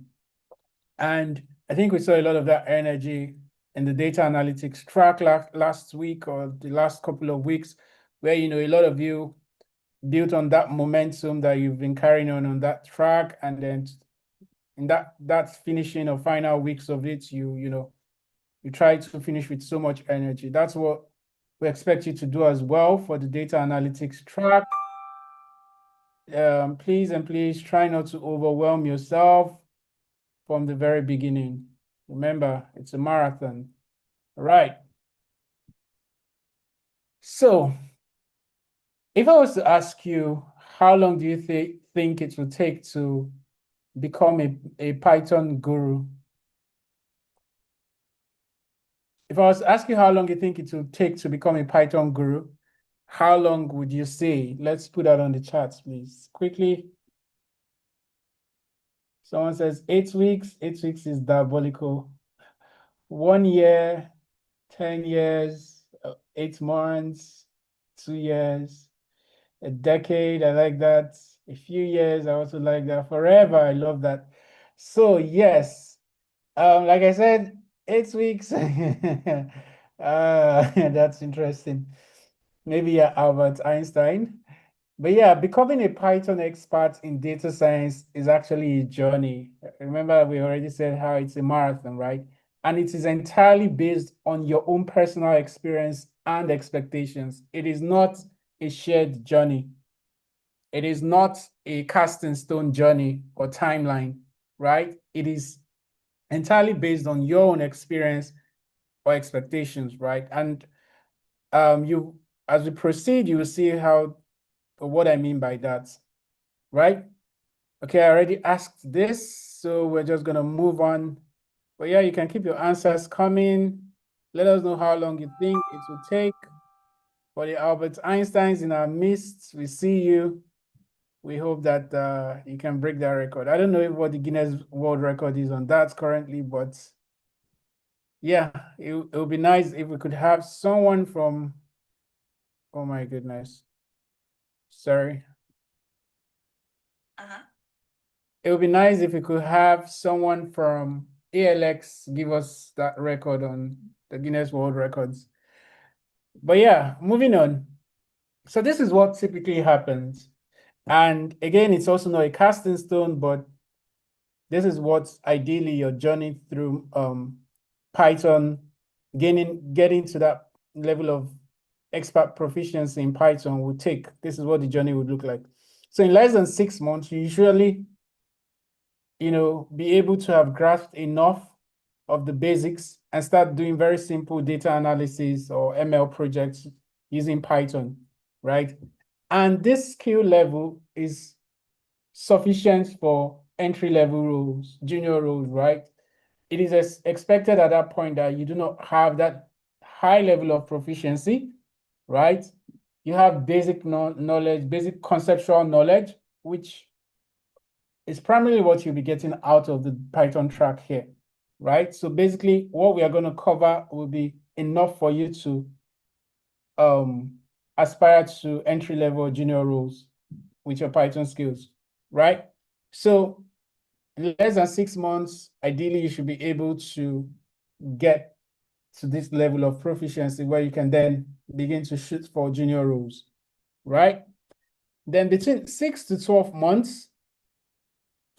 And I think we saw a lot of that energy in the data analytics track last week or the last couple of weeks, where, a lot of you built on that momentum that you've been carrying on that track. And then in that finishing or final weeks of it, you try to finish with so much energy. That's what we expect you to do as well for the data analytics track. Please try not to overwhelm yourself from the very beginning. Remember, it's a marathon. All right. So if I was to ask you, how long do you think it will take to become a Python guru? If I was to ask you how long you think it will take to become a Python guru, how long would you say? Let's put that on the charts, please. Quickly. Someone says 8 weeks. 8 weeks is diabolical. 1 year, 10 years, 8 months, 2 years, a decade. I like that. A few years. I also like that. Forever. I love that. So yes, like I said, 8 weeks. That's interesting. Maybe Albert Einstein. But yeah, becoming a Python expert in data science is actually a journey. Remember, we already said how it's a marathon, right? And it is entirely based on your own personal experience and expectations. It is not a shared journey. It is not a cast in stone journey or timeline, right? It is entirely based on your own experience or expectations, right? And you, as we proceed, you will see how what I mean by that, right? Okay, I already asked this, so we're just gonna move on. But yeah, you can keep your answers coming. Let us know how long you think it will take. For the Albert Einsteins in our midst, we see you. We hope that you can break that record. I don't know what the Guinness World Record is on that currently, but yeah, it would be nice if we could have someone from, oh my goodness, sorry. It would be nice if we could have someone from ALX give us that record on the Guinness World Records. But yeah, moving on. So this is what typically happens. And again, it's also not a casting stone, but this is what ideally your journey through Python, getting to that level of expert proficiency in Python would take. This is what the journey would look like. So in less than 6 months, you usually be able to have grasped enough of the basics and start doing very simple data analysis or ML projects using Python, right? And this skill level is sufficient for entry-level roles, junior roles, right? It is expected at that point that you do not have that high level of proficiency, right? You have basic knowledge, basic conceptual knowledge, which is primarily what you'll be getting out of the Python track here, right? So basically what we are going to cover will be enough for you to aspire to entry-level junior roles with your Python skills, right? So in less than 6 months, ideally you should be able to get to this level of proficiency where you can then begin to shoot for junior roles, right? Then between 6 to 12 months,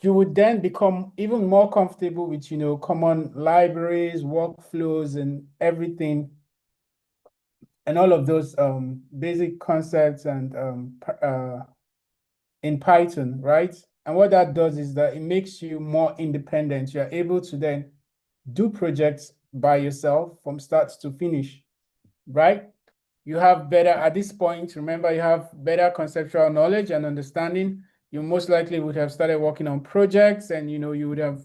you would then become even more comfortable with, common libraries, workflows, and everything, and all of those basic concepts and in Python, right? And what that does is that it makes you more independent. You're able to then do projects by yourself from start to finish, right? You have better, at this point, remember, you have better conceptual knowledge and understanding. You most likely would have started working on projects, and you would have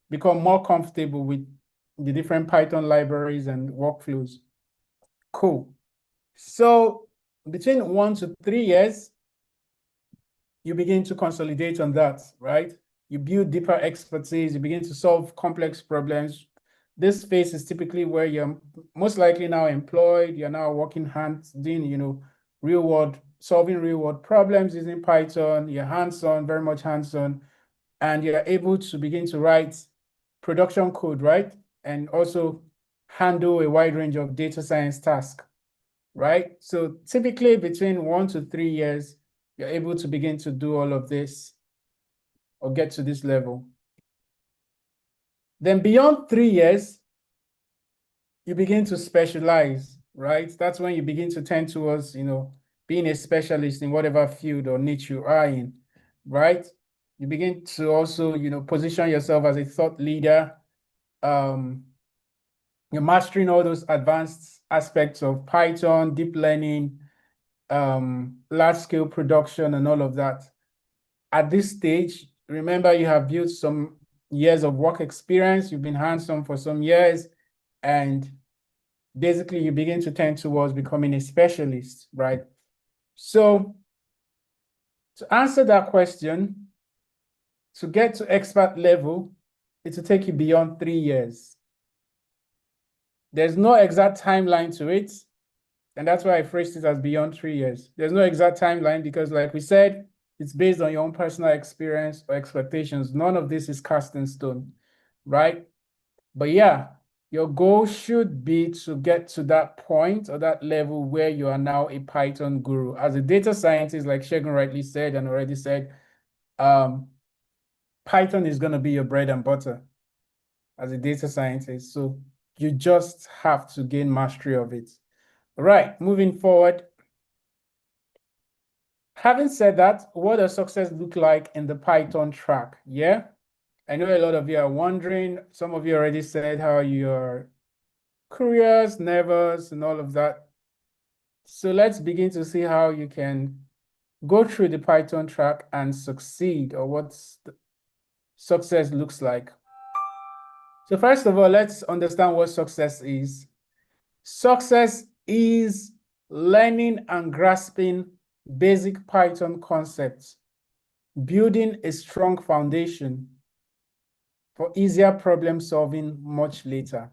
become more comfortable with the different Python libraries and workflows. Cool. So between 1 to 3 years, you begin to consolidate on that, right? You build deeper expertise, you begin to solve complex problems. This phase is typically where you're most likely now employed, you're now working hands, doing, solving real world problems using Python, you're hands-on, very much hands-on, and you're able to begin to write production code, right? And also handle a wide range of data science tasks, right? So typically between 1 to 3 years, you're able to begin to do all of this or get to this level. Then beyond 3 years, you begin to specialize, right? That's when you begin to tend towards, being a specialist in whatever field or niche you are in, right? You begin to also, position yourself as a thought leader. You're mastering all those advanced aspects of Python, deep learning, large scale production, and all of that. At this stage, remember you have built some years of work experience, you've been hands-on for some years, and basically you begin to tend towards becoming a specialist, right? So to answer that question, to get to expert level, it will take you beyond 3 years. There's no exact timeline to it, and that's why I phrased it as beyond 3 years. There's no exact timeline because, like we said, it's based on your own personal experience or expectations. None of this is cast in stone, right? But yeah, your goal should be to get to that point or that level where you are now a Python guru. As a data scientist, like Shegun rightly said and already said, Python is going to be your bread and butter as a data scientist. So you just have to gain mastery of it. All right, moving forward. Having said that, what does success look like in the Python track? Yeah, I know a lot of you are wondering. Some of you already said how you're curious, nervous, and all of that. So let's begin to see how you can go through the Python track and succeed, or what success looks like. So first of all, let's understand what success is. Success is learning and grasping basic Python concepts, building a strong foundation for easier problem solving much later.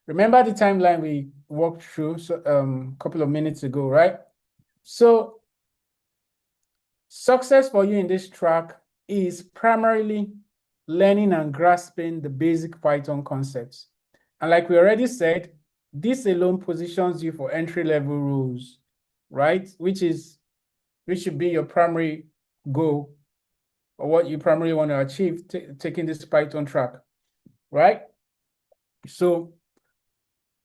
Remember the timeline we walked through a couple of minutes ago, right? So success for you in this track is primarily learning and grasping the basic Python concepts. And like we already said, this alone positions you for entry-level roles, right? Which should be your primary goal, or what you primarily want to achieve taking this Python track, right? So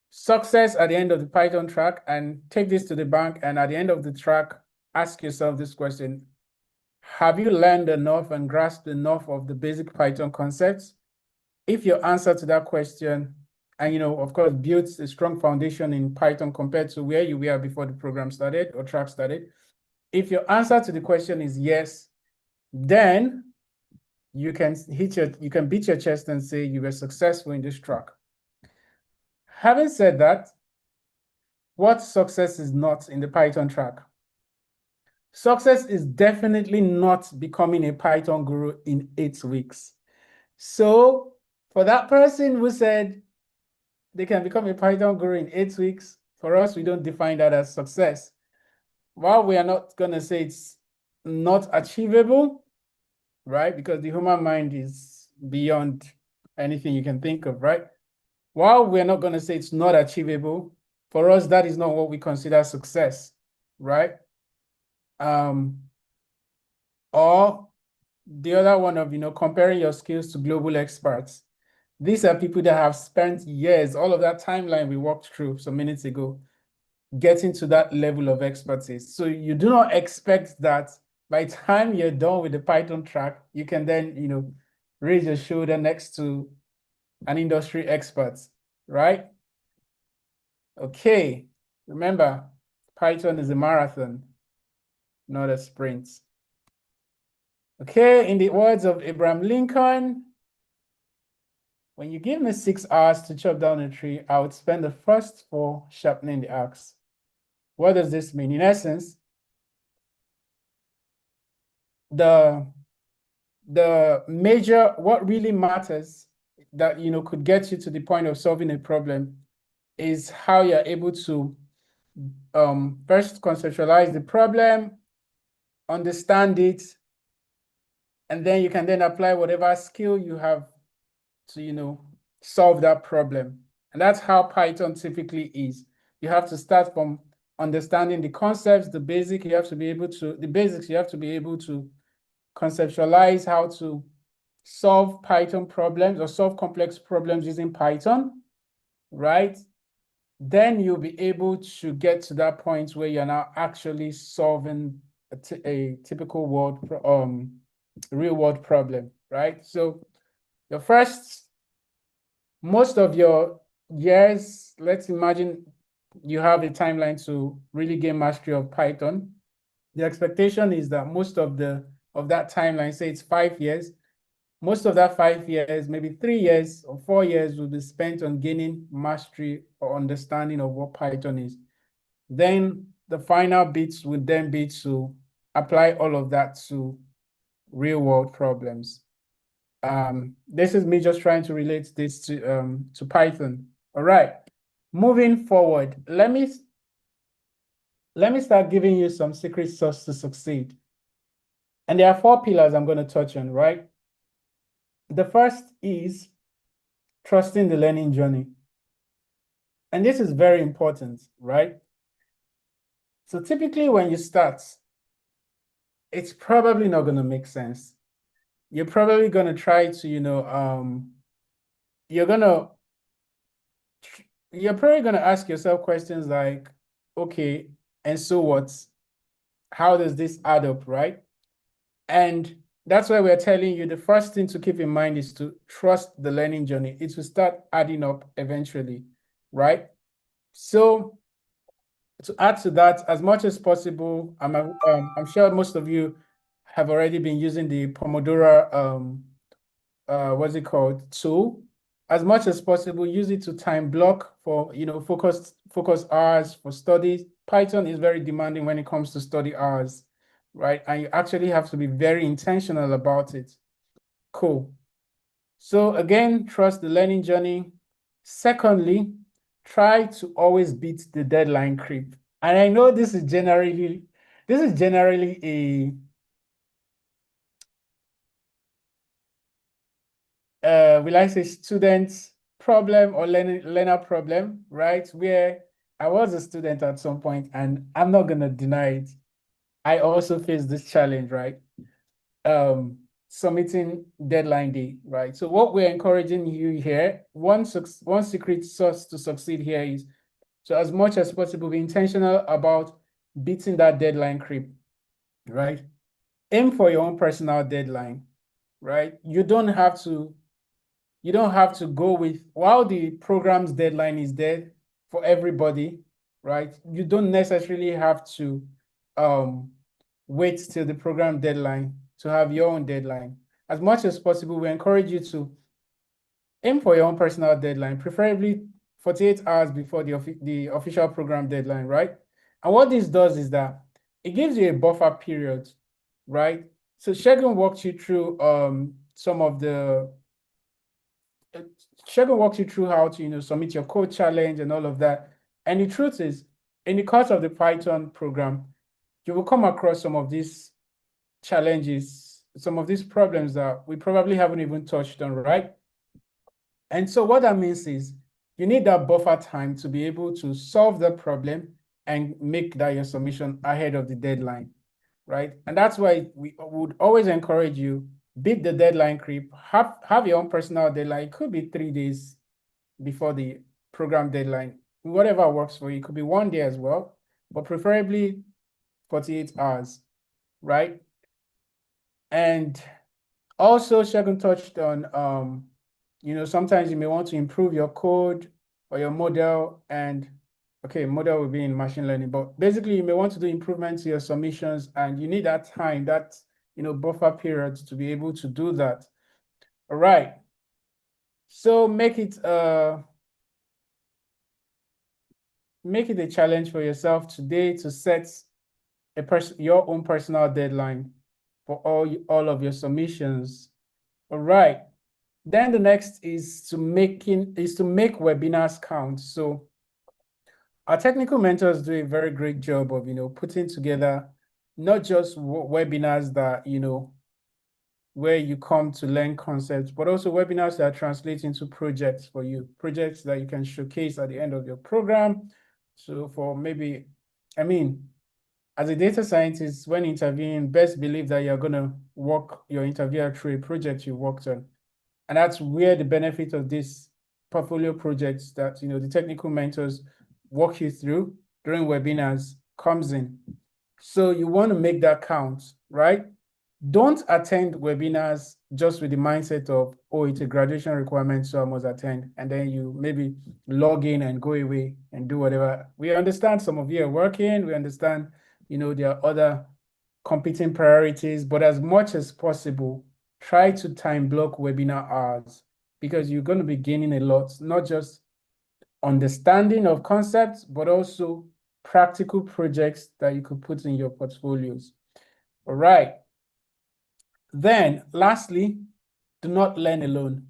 success at the end of the Python track, and take this to the bank, and at the end of the track, ask yourself this question: have you learned enough and grasped enough of the basic Python concepts? If your answer to that question, and of course, builds a strong foundation in Python compared to where you were before the program started or track started, if your answer to the question is yes, then you can beat your chest and say you were successful in this track. Having said that, what success is not in the Python track? Success is definitely not becoming a Python guru in 8 weeks. So for that person who said they can become a Python guru in 8 weeks, for us, we don't define that as success. While we are not going to say it's not achievable, right? Because the human mind is beyond anything you can think of, right? While we're not going to say it's not achievable, for us, that is not what we consider success, right? Or the other one of, comparing your skills to global experts. These are people that have spent years, all of that timeline we walked through some minutes ago, getting to that level of expertise. So you do not expect that by the time you're done with the Python track, you can then, raise your shoulder next to an industry expert, right? Okay, remember, Python is a marathon, not a sprint. Okay, in the words of Abraham Lincoln, when you give me 6 hours to chop down a tree, I would spend the first 4 sharpening the axe. What does this mean? In essence, what really matters that, could get you to the point of solving a problem is how you're able to first conceptualize the problem, understand it, and then you can then apply whatever skill you have to solve that problem. And that's how Python typically is. You have to start from understanding the concepts, the basics. You have to be able to conceptualize how to solve Python problems or solve complex problems using Python, right? Then you'll be able to get to that point where you're now actually solving a typical real world problem, right? So your first, most of your years, let's imagine you have a timeline to really gain mastery of Python. The expectation is that most of that timeline, say it's 5 years, most of that 5 years, maybe 3 years or 4 years will be spent on gaining mastery or understanding of what Python is. Then the final bits would then be to apply all of that to real world problems. This is me just trying to relate this to Python. All right, moving forward, let me start giving you some secret sauce to succeed. And there are 4 pillars I'm going to touch on, right? The first is trusting the learning journey. And this is very important, right? So typically when you start, it's probably not going to make sense. You're probably going to try to, you're probably going to ask yourself questions like, okay, and so what? How does this add up, right? And that's why we're telling you the first thing to keep in mind is to trust the learning journey. It will start adding up eventually, right? So to add to that, as much as possible, I'm sure most of you have already been using the Pomodoro what's it called, tool. As much as possible, use it to time block for focus hours for studies. Python is very demanding when it comes to study hours, right? And you actually have to be very intentional about it. Cool. So again, trust the learning journey. Secondly, try to always beat the deadline creep. And I know this is generally a will I say student problem or learner problem, right? Where I was a student at some point, and I'm not gonna deny it. I also faced this challenge, right? Submitting deadline day, right? So what we're encouraging you here, one secret sauce to succeed here is, so as much as possible, be intentional about beating that deadline creep, right? Aim for your own personal deadline, right? You don't have to go with, while the program's deadline is there for everybody, right? You don't necessarily have to wait till the program deadline to have your own deadline. As much as possible, we encourage you to aim for your own personal deadline, preferably 48 hours before the official program deadline, right? And what this does is that it gives you a buffer period, right? So Shegun walked you through some of the Shegun walks you through how to submit your code challenge and all of that. And the truth is, in the course of the Python program, you will come across some of these challenges, some of these problems that we probably haven't even touched on, right? And so what that means is you need that buffer time to be able to solve the problem and make that your submission ahead of the deadline, right? And that's why we would always encourage you, beat the deadline creep, have your own personal deadline. It could be 3 days before the program deadline, whatever works for you. It could be 1 day as well, but preferably 48 hours, right? And also Shegun touched on, sometimes you may want to improve your code or your model, and okay, model will be in machine learning, but basically you may want to do improvements to your submissions, and you need that time, that buffer period to be able to do that. All right. So make it a challenge for yourself today to set your own personal deadline for all of your submissions. All right. Then the next is to make webinars count. So our technical mentors do a very great job of putting together not just webinars that where you come to learn concepts, but also webinars that translate into projects for you, projects that you can showcase at the end of your program. So for maybe, I mean, as a data scientist, when interviewing, best believe that you're going to walk your interviewer through a project you worked on. And that's where the benefit of this portfolio projects that, you know, the technical mentors walk you through during webinars comes in. So you want to make that count, right? Don't attend webinars just with the mindset of, oh, it's a graduation requirement, so I must attend. And then you maybe log in and go away and do whatever. We understand some of you are working. We understand, you know, there are other competing priorities, but as much as possible, try to time block webinar hours because you're going to be gaining a lot, not just understanding of concepts, but also practical projects that you could put in your portfolios. All right. Then lastly, do not learn alone.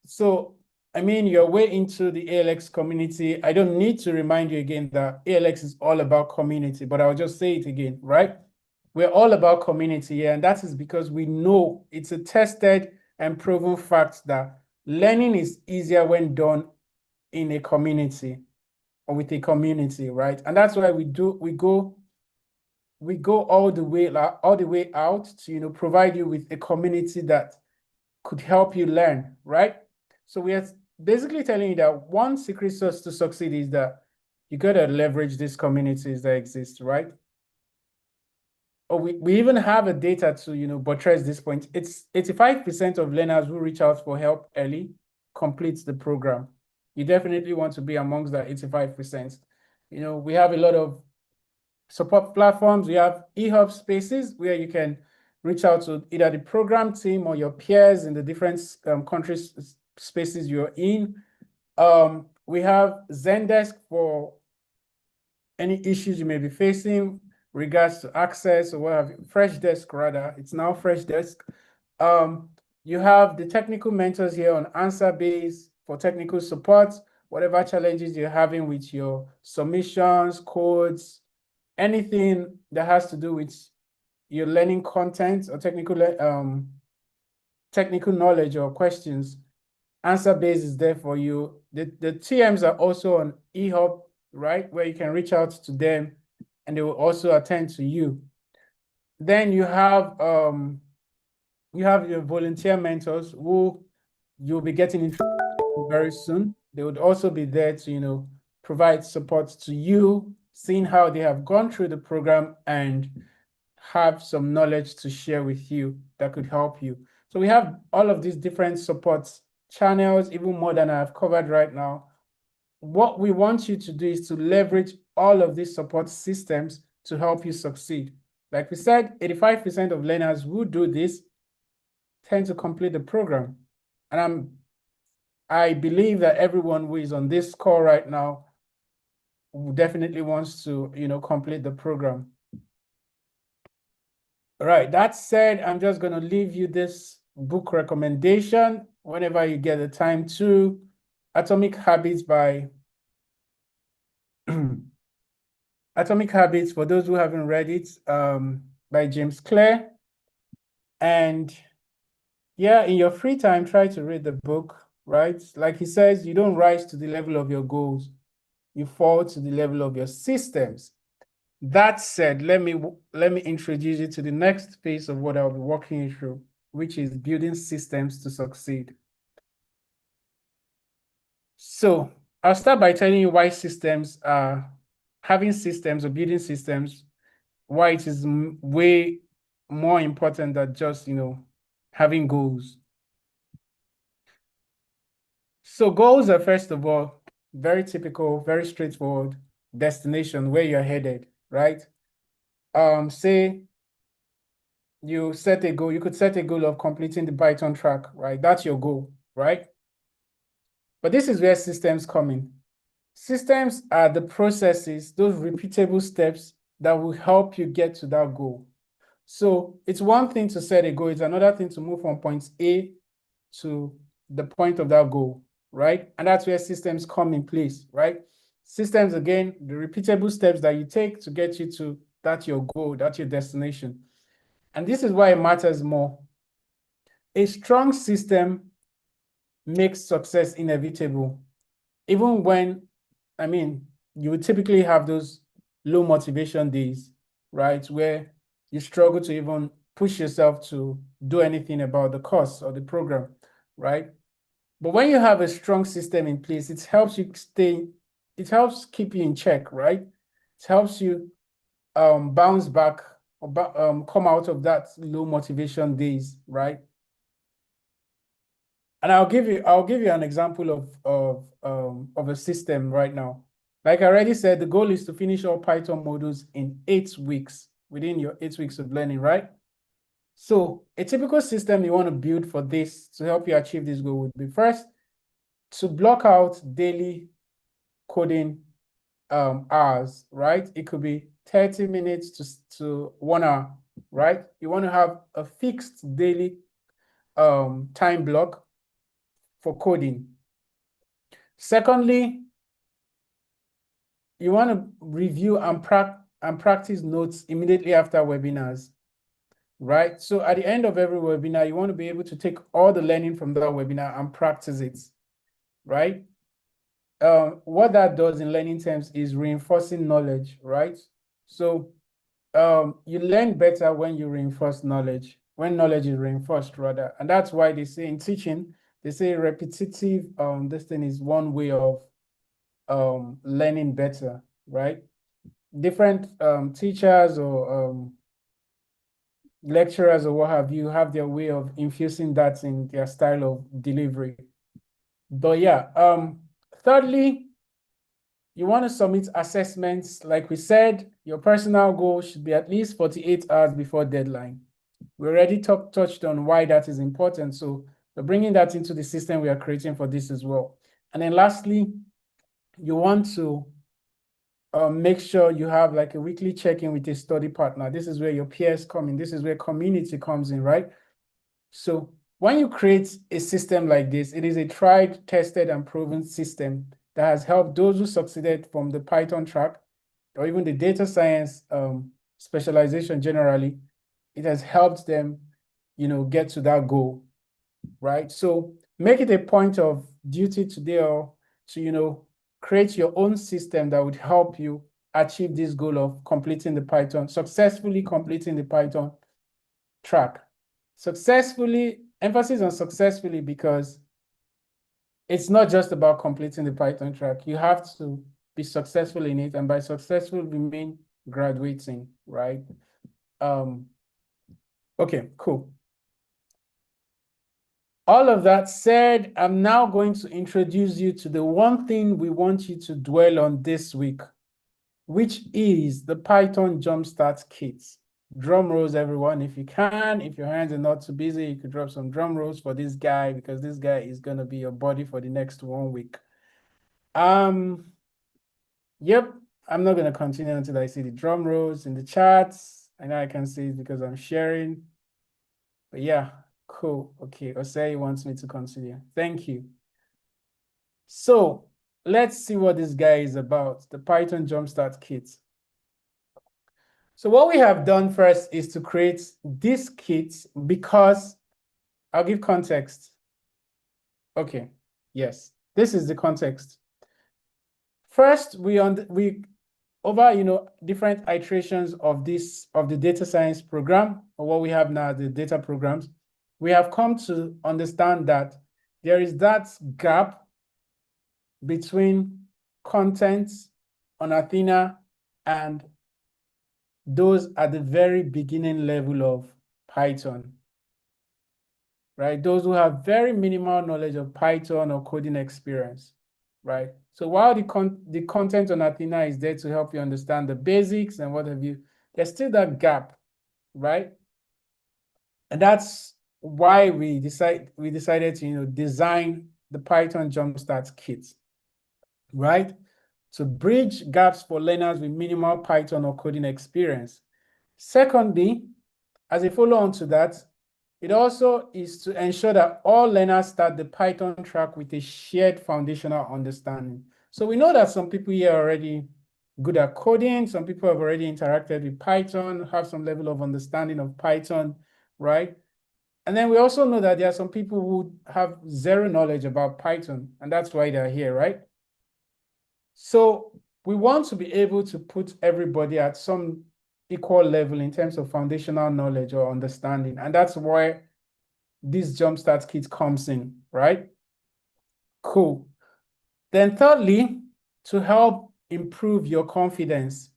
So, I mean, you're way into the ALX community. I don't need to remind you again that ALX is all about community, but I'll just say it again, right? We're all about community here, and that is because we know it's a tested and proven fact that learning is easier when done in a community or with a community, right? And that's why we go all the way out to, you know, provide you with a community that could help you learn, right? So we are basically telling you that one secret sauce to succeed is that you got to leverage these communities that exist, right? Or we even have a data to, you know, buttress this point. It's 85% of learners who reach out for help early completes the program. You definitely want to be amongst that 85%. You know, we have a lot of support platforms. We have eHub spaces where you can reach out to either the program team or your peers in the different countries spaces you're in. We have Zendesk for any issues you may be facing regards to access or what have you. Freshdesk rather, it's now Freshdesk. You have the technical mentors here on AnswerBase for technical support, whatever challenges you're having with your submissions, codes, anything that has to do with your learning content or technical knowledge or questions. AnswerBase is there for you. The TMs are also on eHub, right, where you can reach out to them and they will also attend to you. Then you have your volunteer mentors who you'll be getting into very soon. They would also be there to, you know, provide support to you, seeing how they have gone through the program and have some knowledge to share with you that could help you. So we have all of these different support channels, even more than I've covered right now. What we want you to do is to leverage all of these support systems to help you succeed. Like we said, 85% of learners who do this tend to complete the program. And I believe that everyone who is on this call right now definitely wants to, you know, complete the program. All right, that said, I'm just going to leave you this book recommendation whenever you get the time to. Atomic Habits by Atomic Habits, for those who haven't read it, by James Clear. And yeah, in your free time, try to read the book, right? Like he says, you don't rise to the level of your goals. You fall to the level of your systems. That said, let me introduce you to the next phase of what I'll be walking you through, which is building systems to succeed. So I'll start by telling you why systems are having systems or building systems, why it is way more important than just, you know, having goals. So goals are, first of all, very typical, very straightforward destination where you're headed, right? Say you set a goal, you could set a goal of completing the Python track, right? That's your goal, right? But this is where systems come in. Systems are the processes, those repeatable steps that will help you get to that goal. So it's one thing to set a goal, it's another thing to move from point A to the point of that goal, right? And that's where systems come in place, right? Systems, again, the repeatable steps that you take to get you to that your goal, that's your destination. And this is why it matters more. a strong system makes success inevitable. Even when, I mean, you would typically have those low motivation days, right? Where you struggle to even push yourself to do anything about the course or the program, right? But when you have a strong system in place, it helps you it helps keep you in check, right? It helps you bounce back or come out of that low motivation days, right? And I'll give you an example of a system right now. Like I already said, the goal is to finish all Python modules in 8 weeks, within your 8 weeks of learning, right? So a typical system you want to build for this to help you achieve this goal would be, first, to block out daily coding hours, right? It could be 30 minutes to 1 hour, right? You want to have a fixed daily time block for coding. Secondly, you want to review and practice notes immediately after webinars, right? So at the end of every webinar, you want to be able to take all the learning from that webinar and practice it, right? What that does in learning terms is reinforcing knowledge, right? So you learn better when you reinforce knowledge, when knowledge is reinforced rather. And that's why they say in teaching, they say repetitive, this thing is one way of learning better, right? Different teachers or lecturers or what have you have their way of infusing that in their style of delivery. But yeah, thirdly, you want to submit assessments. Like we said, your personal goal should be at least 48 hours before deadline. We already touched on why that is important. So we're bringing that into the system we are creating for this as well. And then lastly, you want to make sure you have like a weekly check-in with a study partner. This is where your peers come in. This is where community comes in, right? So when you create a system like this, it is a tried, tested, and proven system that has helped those who succeeded from the Python track or even the data science specialization generally. It has helped them, get to that goal, right? So make it a point of duty today or to, create your own system that would help you achieve this goal of successfully completing the Python track. Successfully, emphasis on successfully, because it's not just about completing the Python track. You have to be successful in it. And by successful, we mean graduating, right? Okay, cool. All of that said, I'm now going to introduce you to the one thing we want you to dwell on this week, which is the Python Jumpstart Kit. Drum rolls, everyone, if you can. If your hands are not too busy, you could drop some drum rolls for this guy, because this guy is going to be your buddy for the next 1 week. Yep, I'm not going to continue until I see the drum rolls in the chats. I know I can see it because I'm sharing. But yeah, cool. Okay, Osei wants me to continue. Thank you. So let's see what this guy is about, the Python Jumpstart Kit. So what we have done first is to create this kit because I'll give context. Okay, yes, this is the context. First, we over different iterations of the data science program, or what we have now, the data programs, we have come to understand that there is that gap between content on Athena and those at the very beginning level of Python, right? Those who have very minimal knowledge of Python or coding experience, right? So while the content on Athena is there to help you understand the basics and what have you, there's still that gap, right? And that's why we decided to design the Python Jumpstart Kit, right? To bridge gaps for learners with minimal Python or coding experience. Secondly, as a follow-on to that, it also is to ensure that all learners start the Python track with a shared foundational understanding. So we know that some people here are already good at coding. Some people have already interacted with Python, have some level of understanding of Python, right? And then we also know that there are some people who have zero knowledge about Python, and that's why they're here, right? So we want to be able to put everybody at some equal level in terms of foundational knowledge or understanding. And that's why this Jumpstart Kit comes in, right? Cool. Then thirdly, to help improve your confidence,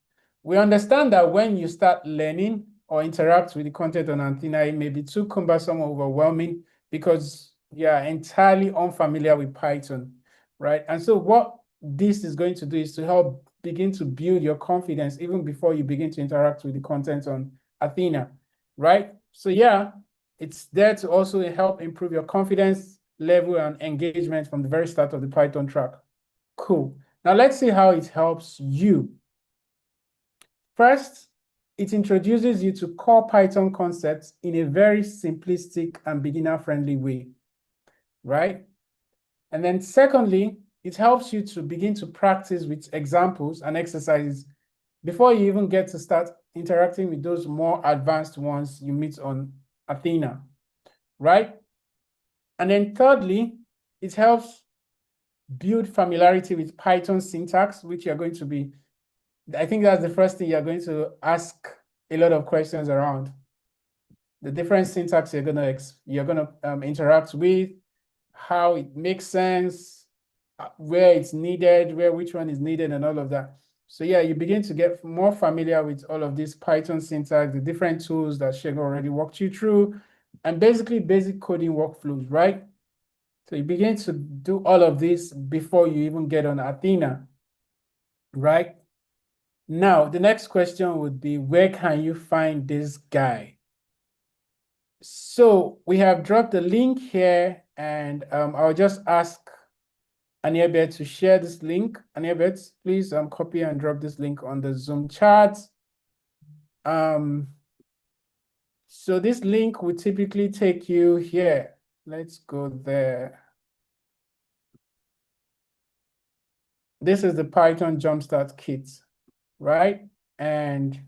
we understand that when you start learning or interact with the content on Athena, it may be too cumbersome or overwhelming because you are entirely unfamiliar with Python, right? And so what this is going to do is to help begin to build your confidence even before you begin to interact with the content on Athena, right? So yeah, it's there to also help improve your confidence level and engagement from the very start of the Python track. Cool. Now let's see how it helps you. First, it introduces you to core Python concepts in a very simplistic and beginner-friendly way, right? And then secondly, it helps you to begin to practice with examples and exercises before you even get to start interacting with those more advanced ones you meet on Athena, right? And then thirdly, it helps build familiarity with Python syntax, which you're going to be, I think that's the first thing you're going to ask a lot of questions around. The different syntax you're gonna interact with, how it makes sense, where it's needed, which one is needed, and all of that. So yeah, you begin to get more familiar with all of this Python syntax, the different tools that Shego already walked you through, and basically basic coding workflows, right? So you begin to do all of this before you even get on Athena, right? Now, the next question would be, where can you find this guy? So we have dropped the link here, and I'll just ask Aniebet to share this link. Aniebet, please copy and drop this link on the Zoom chat. So this link would typically take you here. Let's go there. This is the Python Jumpstart Kit, right? And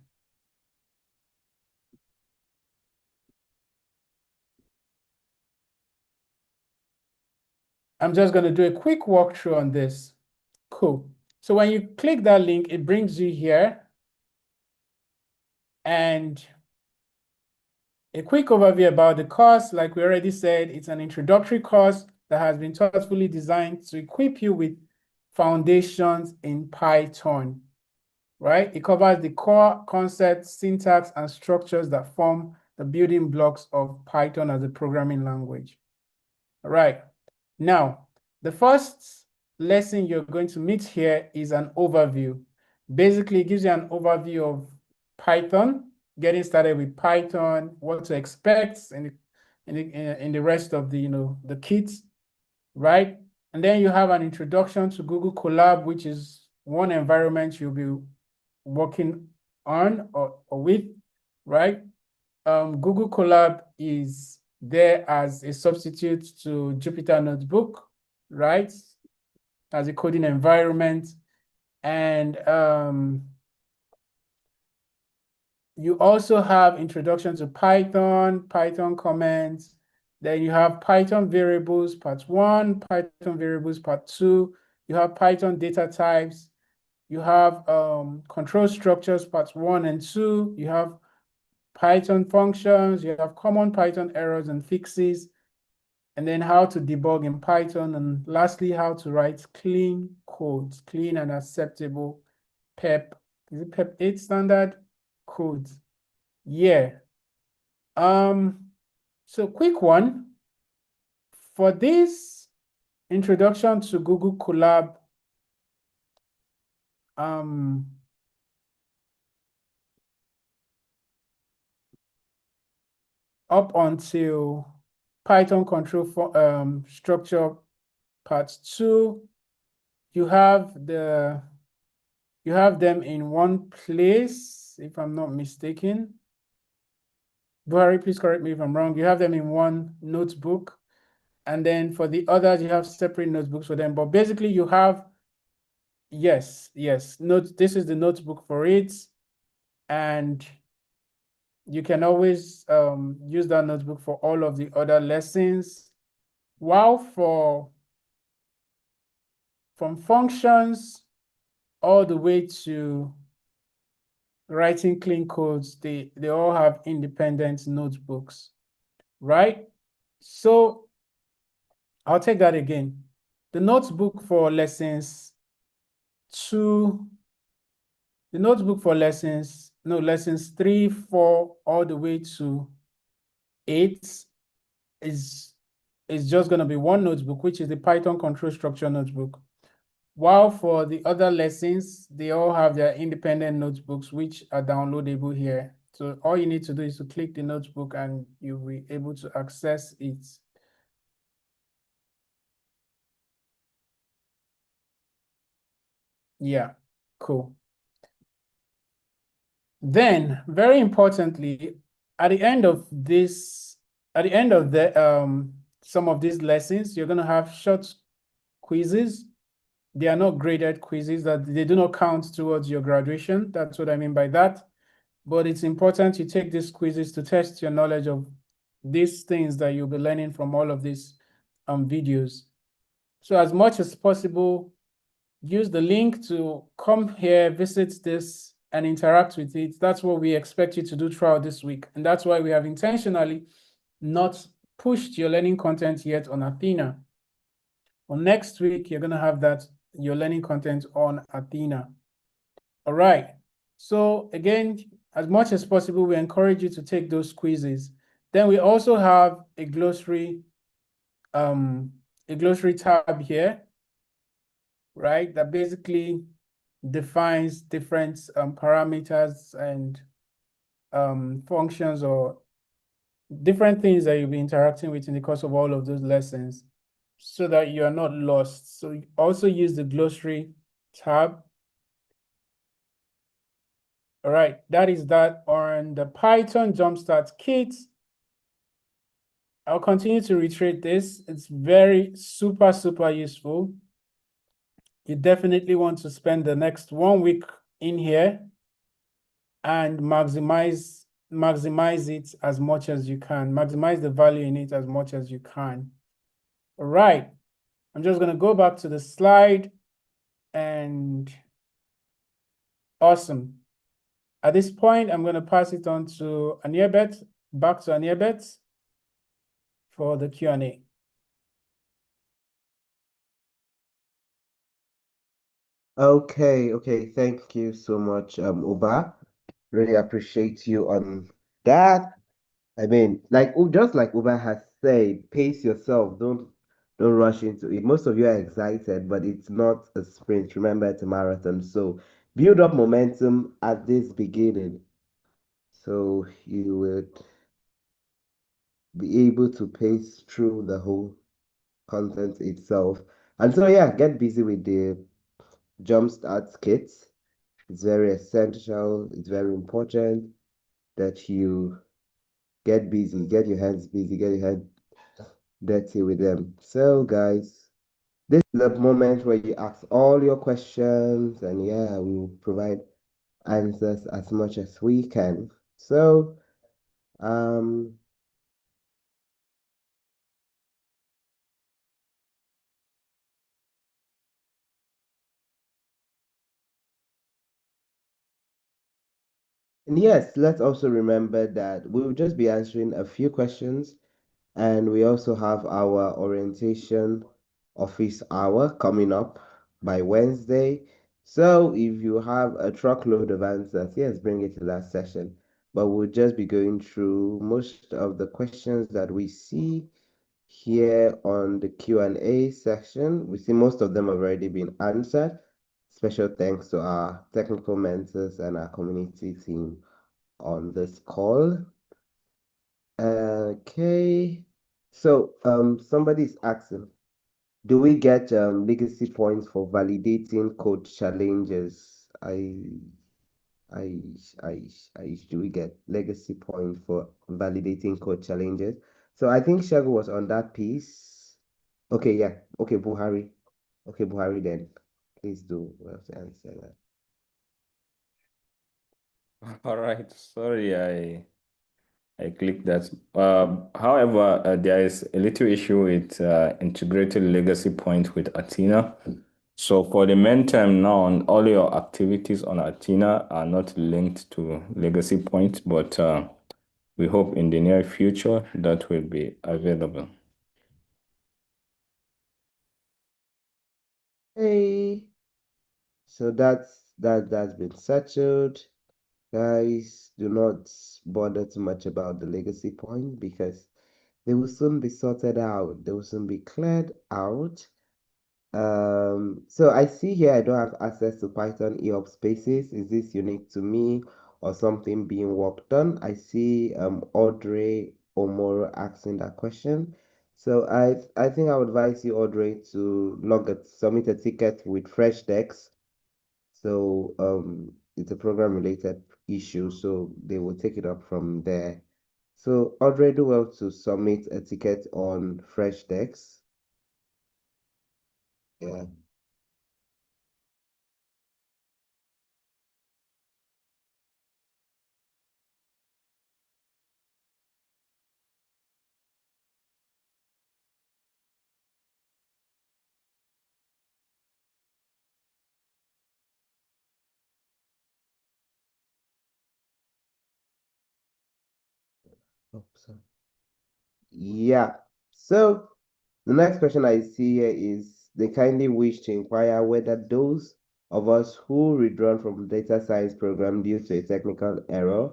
I'm just going to do a quick walkthrough on this. Cool. So when you click that link, it brings you here. And a quick overview about the course, like we already said, it's an introductory course that has been thoughtfully designed to equip you with foundations in Python, right? It covers the core concepts, syntax, and structures that form the building blocks of Python as a programming language. All right. Now, the first lesson you're going to meet here is an overview. Basically, it gives you an overview of Python, getting started with Python, what to expect in the rest of the the kits, right? And then you have an introduction to Google Colab, which is one environment you'll be working on or with, right? Google Colab is there as a substitute to Jupyter Notebook, right? As a coding environment. And you also have introduction to Python, Python comments. Then you have Python variables part 1, Python variables part 2. You have Python data types. You have control structures parts 1 and 2. You have Python functions. You have common Python errors and fixes. And then how to debug in Python. And lastly, how to write clean codes, clean and acceptable PEP. Is it PEP 8 standard codes? Yeah. So quick one. For this introduction to Google Colab, up until Python control for structure part 2, you have them in one place, if I'm not mistaken. Buhari, please correct me if I'm wrong. You have them in one notebook, and then for the others, you have separate notebooks for them. But basically, you have yes, this is the notebook for it, and You can always use that notebook for all of the other lessons. While from functions all the way to writing clean codes, they all have independent notebooks, right? So I'll take that again. The notebook for lessons lessons 3, 4, all the way to 8 is just going to be one notebook, which is the Python control structure notebook. While for the other lessons, they all have their independent notebooks, which are downloadable here. So all you need to do is to click the notebook and you'll be able to access it. Yeah, cool. Then, very importantly, at the end of some of these lessons, you're going to have short quizzes. They are not graded quizzes, that they do not count towards your graduation. That's what I mean by that. But it's important you take these quizzes to test your knowledge of these things that you'll be learning from all of these videos. So as much as possible, use the link to come here, visit this, and interact with it. That's what we expect you to do throughout this week. And that's why we have intentionally not pushed your learning content yet on Athena. Well, next week, you're going to have your learning content on Athena. All right. So again, as much as possible, we encourage you to take those quizzes. Then we also have a glossary tab here, right? That basically defines different parameters and functions or different things that you'll be interacting with in the course of all of those lessons so that you are not lost. So you also use the glossary tab. All right, that is that on the Python Jumpstart Kit. I'll continue to reiterate this. It's very super useful. You definitely want to spend the next 1 week in here and maximize it as much as you can. Maximize the value in it as much as you can. All right. I'm just going to go back to the slide and awesome. At this point, I'm going to pass it on to Aniebet, back to Aniebet for the Q&A. Okay, thank you so much, Uba. Really appreciate you on that. I mean, just like Uba has said, pace yourself. Don't rush into it. Most of you are excited, but it's not a sprint. Remember, it's a marathon. So build up momentum at this beginning. So you would be able to pace through the whole content itself. And so yeah, get busy with the Jumpstart kits. It's very essential, it's very important that you get busy, get your hands busy, get your hands dirty with them. So guys, this is the moment where you ask all your questions and yeah, we will provide answers as much as we can. So um and yes, let's also remember that we will just be answering a few questions, and we also have our orientation office hour coming up by Wednesday. So if you have a truckload of answers, yes, bring it to that session. But we'll just be going through most of the questions that we see here on the Q&A section. We see most of them have already been answered. Special thanks to our technical mentors and our community team on this call. Okay. So somebody's asking, do we get legacy points for validating code challenges? I, do we get legacy point for validating code challenges? So I think Shagu was on that piece. Okay, yeah. Okay, Buhari. Okay, Buhari then. Please do well to answer that. All right. Sorry, I clicked that. However, there is a little issue with integrated legacy point with Athena. So for the meantime now, all your activities on Athena are not linked to legacy point, but we hope in the near future that will be available. Hey, so that's been settled. Guys, do not bother too much about the legacy point because they will soon be sorted out. They will soon be cleared out. So I see here I don't have access to Python EOP spaces. Is this unique to me or something being worked on? I see Audrey Omoro asking that question. So I think I would advise you, Audrey, to submit a ticket with FreshDex. So it's a program related issue, so they will take it up from there. So Audrey, do well to submit a ticket on FreshDex. Yeah. Oh, sorry. Yeah. So the next question I see here is they kindly wish to inquire whether those of us who withdrawn from the data science program due to a technical error,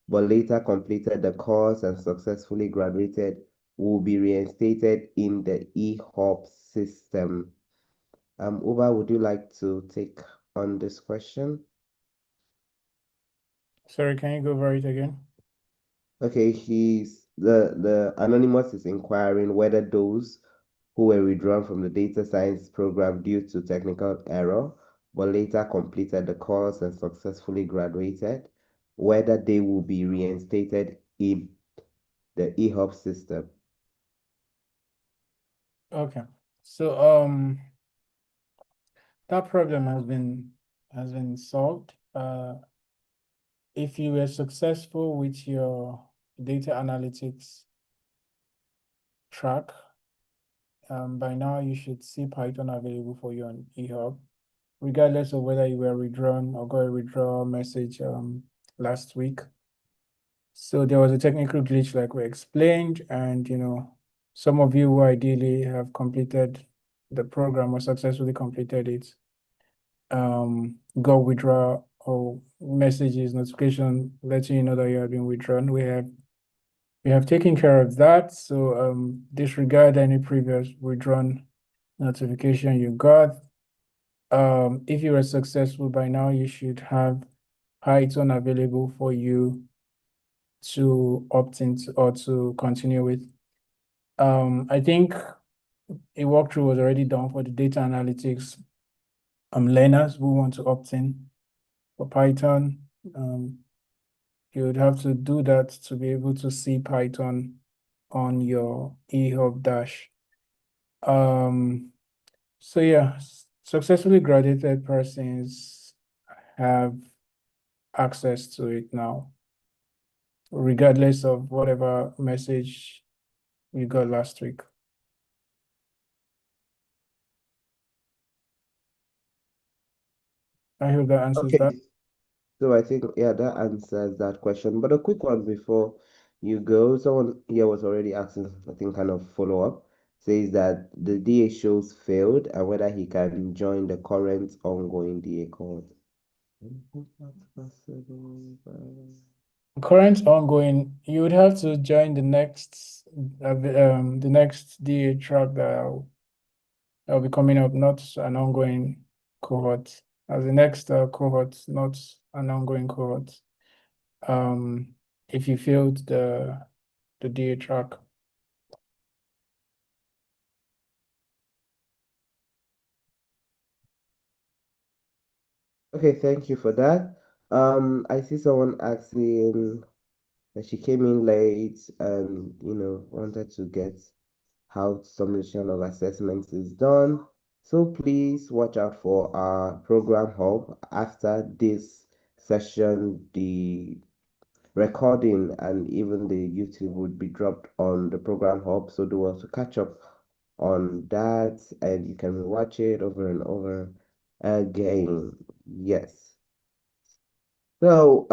but later completed the course and successfully graduated, will be reinstated in the eHop system. Uba, would you like to take on this question? Sorry, can you go over it again? Okay, the anonymous is inquiring whether those who were withdrawn from the data science program due to technical error, but later completed the course and successfully graduated, whether they will be reinstated in the eHub system. Okay. So that problem has been solved. If you were successful with your data analytics track, by now you should see Python available for you on eHub, regardless of whether you were withdrawn or got a withdrawal message last week. So there was a technical glitch like we explained, and some of you who ideally have completed the program or successfully completed it, got withdrawal or messages, notification letting you know that you have been withdrawn. We have taken care of that. So disregard any previous withdrawn notification you got. If you were successful by now, you should have Python available for you to opt into or to continue with. I think a walkthrough was already done for the data analytics learners who want to opt in for Python. You would have to do that to be able to see Python on your eHub dash. So yeah, successfully graduated persons have access to it now, regardless of whatever message you got last week. I hope that answers that. Okay, so I think, yeah, that answers that question. But a quick one before you go. Someone here was already asking, I think, kind of follow up, says that the DA shows failed and whether he can join the current ongoing DA call. Not possible. Current ongoing, you would have to join the next DA track that'll be coming up, not an ongoing cohort. As the next cohort, not an ongoing cohort. If you failed the DA track. Okay, thank you for that. I see someone asking that she came in late and wanted to get how submission of assessments is done. So please watch out for our program hub after this session. recording, and even the YouTube would be dropped on the program hub. So do well to catch up on that, and you can watch it over and over again. Yes. So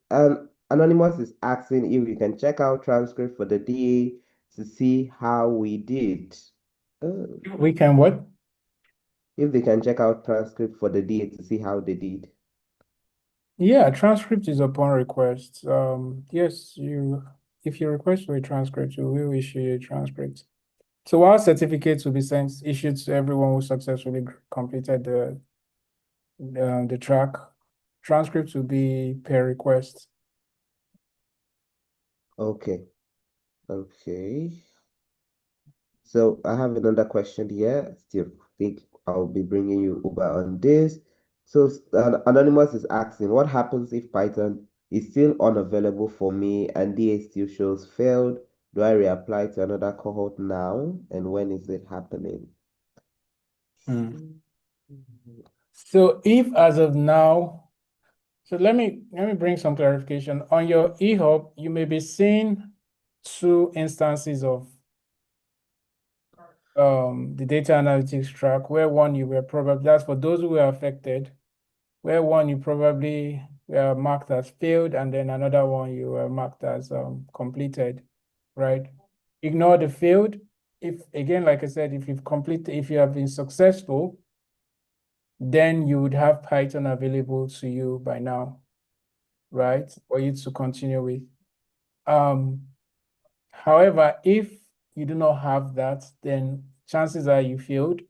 and Anonymous is asking if you can check out transcript for the DA to see how we did. We can what? If they can check out transcript for the DA to see how they did. Yeah, transcript is upon request. Yes, if you request for a transcript, we will issue you a transcript. So our certificates will be issued to everyone who successfully completed the track. Transcripts will be per request. Okay. Okay. So I have another question here. Still think I'll be bringing you over on this. So Anonymous is asking, what happens if Python is still unavailable for me and DA still shows failed? Do I reapply to another cohort now? And when is it happening? So if as of now, so let me bring some clarification. On your eHub, you may be seeing two instances of the data analytics track, where one you were probably, that's for those who were affected, where one you probably were marked as failed, and then another one you were marked as completed, right? Ignore the failed. If again, like I said, if you have been successful, then you would have Python available to you by now, right? For you to continue with. However, if you do not have that, then chances are you failed,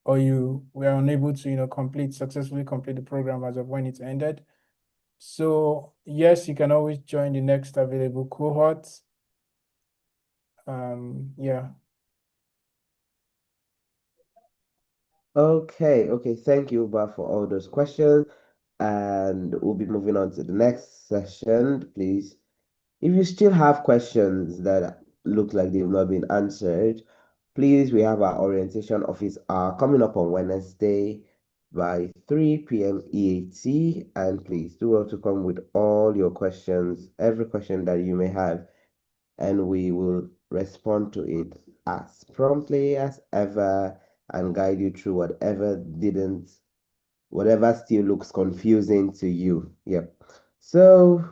or you were unable to successfully complete the program as of when it ended. So yes, you can always join the next available cohort. Yeah. Okay. Thank you, Uba, for all those questions. And we'll be moving on to the next session, please. If you still have questions that look like they've not been answered, please, we have our orientation office hour coming up on Wednesday by 3 p.m. EAT. And please do well to come with all your questions, every question that you may have, and we will respond to it as promptly as ever and guide you through whatever still looks confusing to you. Yep. So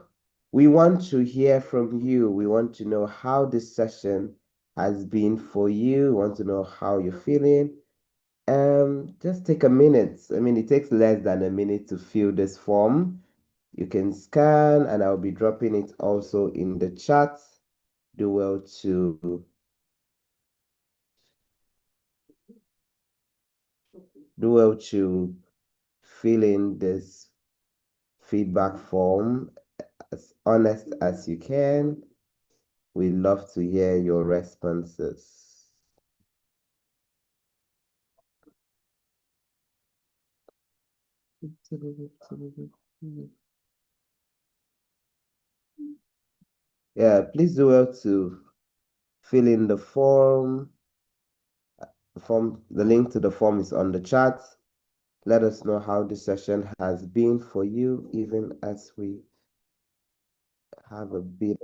we want to hear from you. We want to know how this session has been for you. We want to know how you're feeling. Just take a minute. I mean, it takes less than a minute to fill this form. You can scan, and I'll be dropping it also in the chat. Do well to fill in this feedback form as honest as you can. We love to hear your responses. Yeah, please do well to fill in the form. The link to the form is on the chat. Let us know how this session has been for you, even as we have a bit.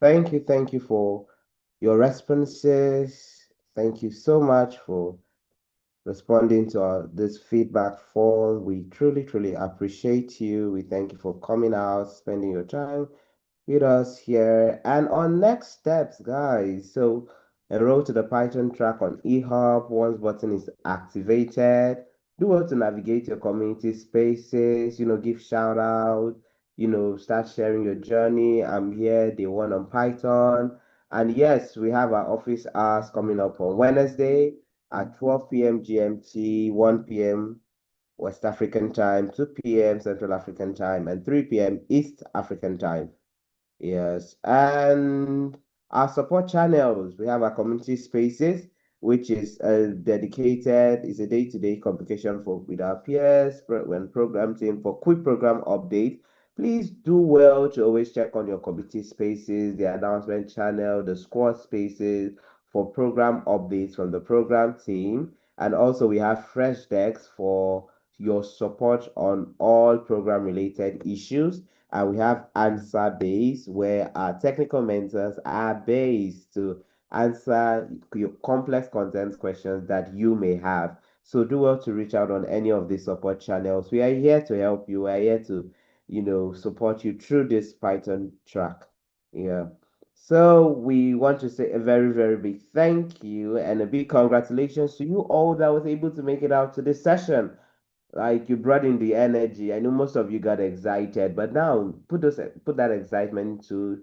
Thank you for your responses. Thank you so much for responding to this feedback form. We truly, truly appreciate you. We thank you for coming out, spending your time with us here. And on next steps, guys. So enroll to the Python track on eHub. Once button is activated, do well to navigate your community spaces, give shout out, start sharing your journey. I'm here, day one on Python. And yes, we have our office hours coming up on Wednesday at 12 p.m. GMT, 1 p.m. West African time, 2 p.m. Central African time, and 3 p.m. East African time. Yes, and our support channels, we have our community spaces, which is is a day-to-day communication with our peers when program team for quick program update. Please do well to always check on your community spaces, the announcement channel, the squad spaces for program updates from the program team. And also we have fresh decks for your support on all program related issues, and we have answer days where our technical mentors are based to answer your complex content questions that you may have. So do well to reach out on any of these support channels. We are here to help you. We are here to, support you through this Python track. Yeah. So we want to say a very, very big thank you and a big congratulations to you all that was able to make it out to this session. Like, you brought in the energy. I know most of you got excited, but now put that excitement to,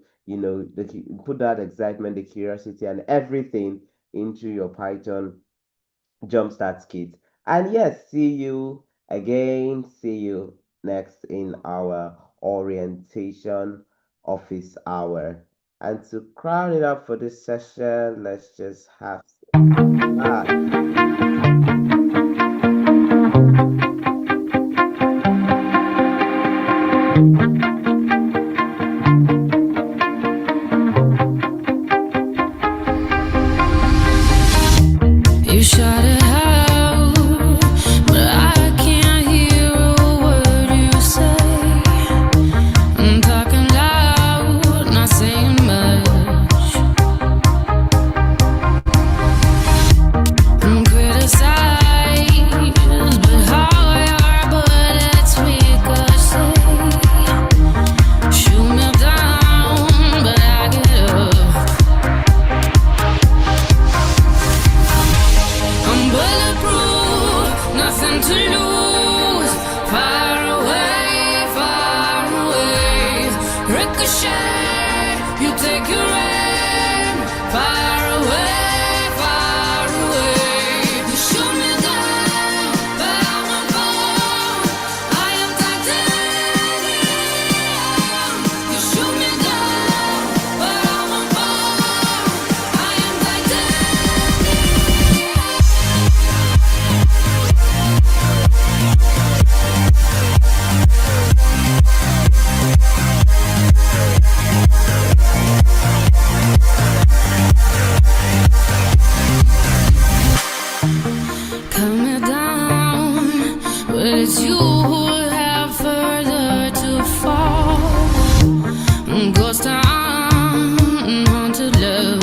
put that excitement, the curiosity, and everything into your Python Jumpstart kit. And yes, see you again. See you next in our orientation office hour. And to crown it up for this session, let's just have You shot it out, but I can't hear a word you say. I'm talking loud, not saying much. I'm criticized, but how your bullets ricochet. Shoot me down, but I get up. I'm bulletproof, nothing to lose. Far away, ricochet. You take your aim. Far away. You shoot me down, but I won't fall. I am titanium. You shoot me down, but I won't fall. I am titanium. Cut me down, but it's you who have further to fall. Ghost town, haunted love.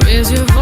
Raise your voice.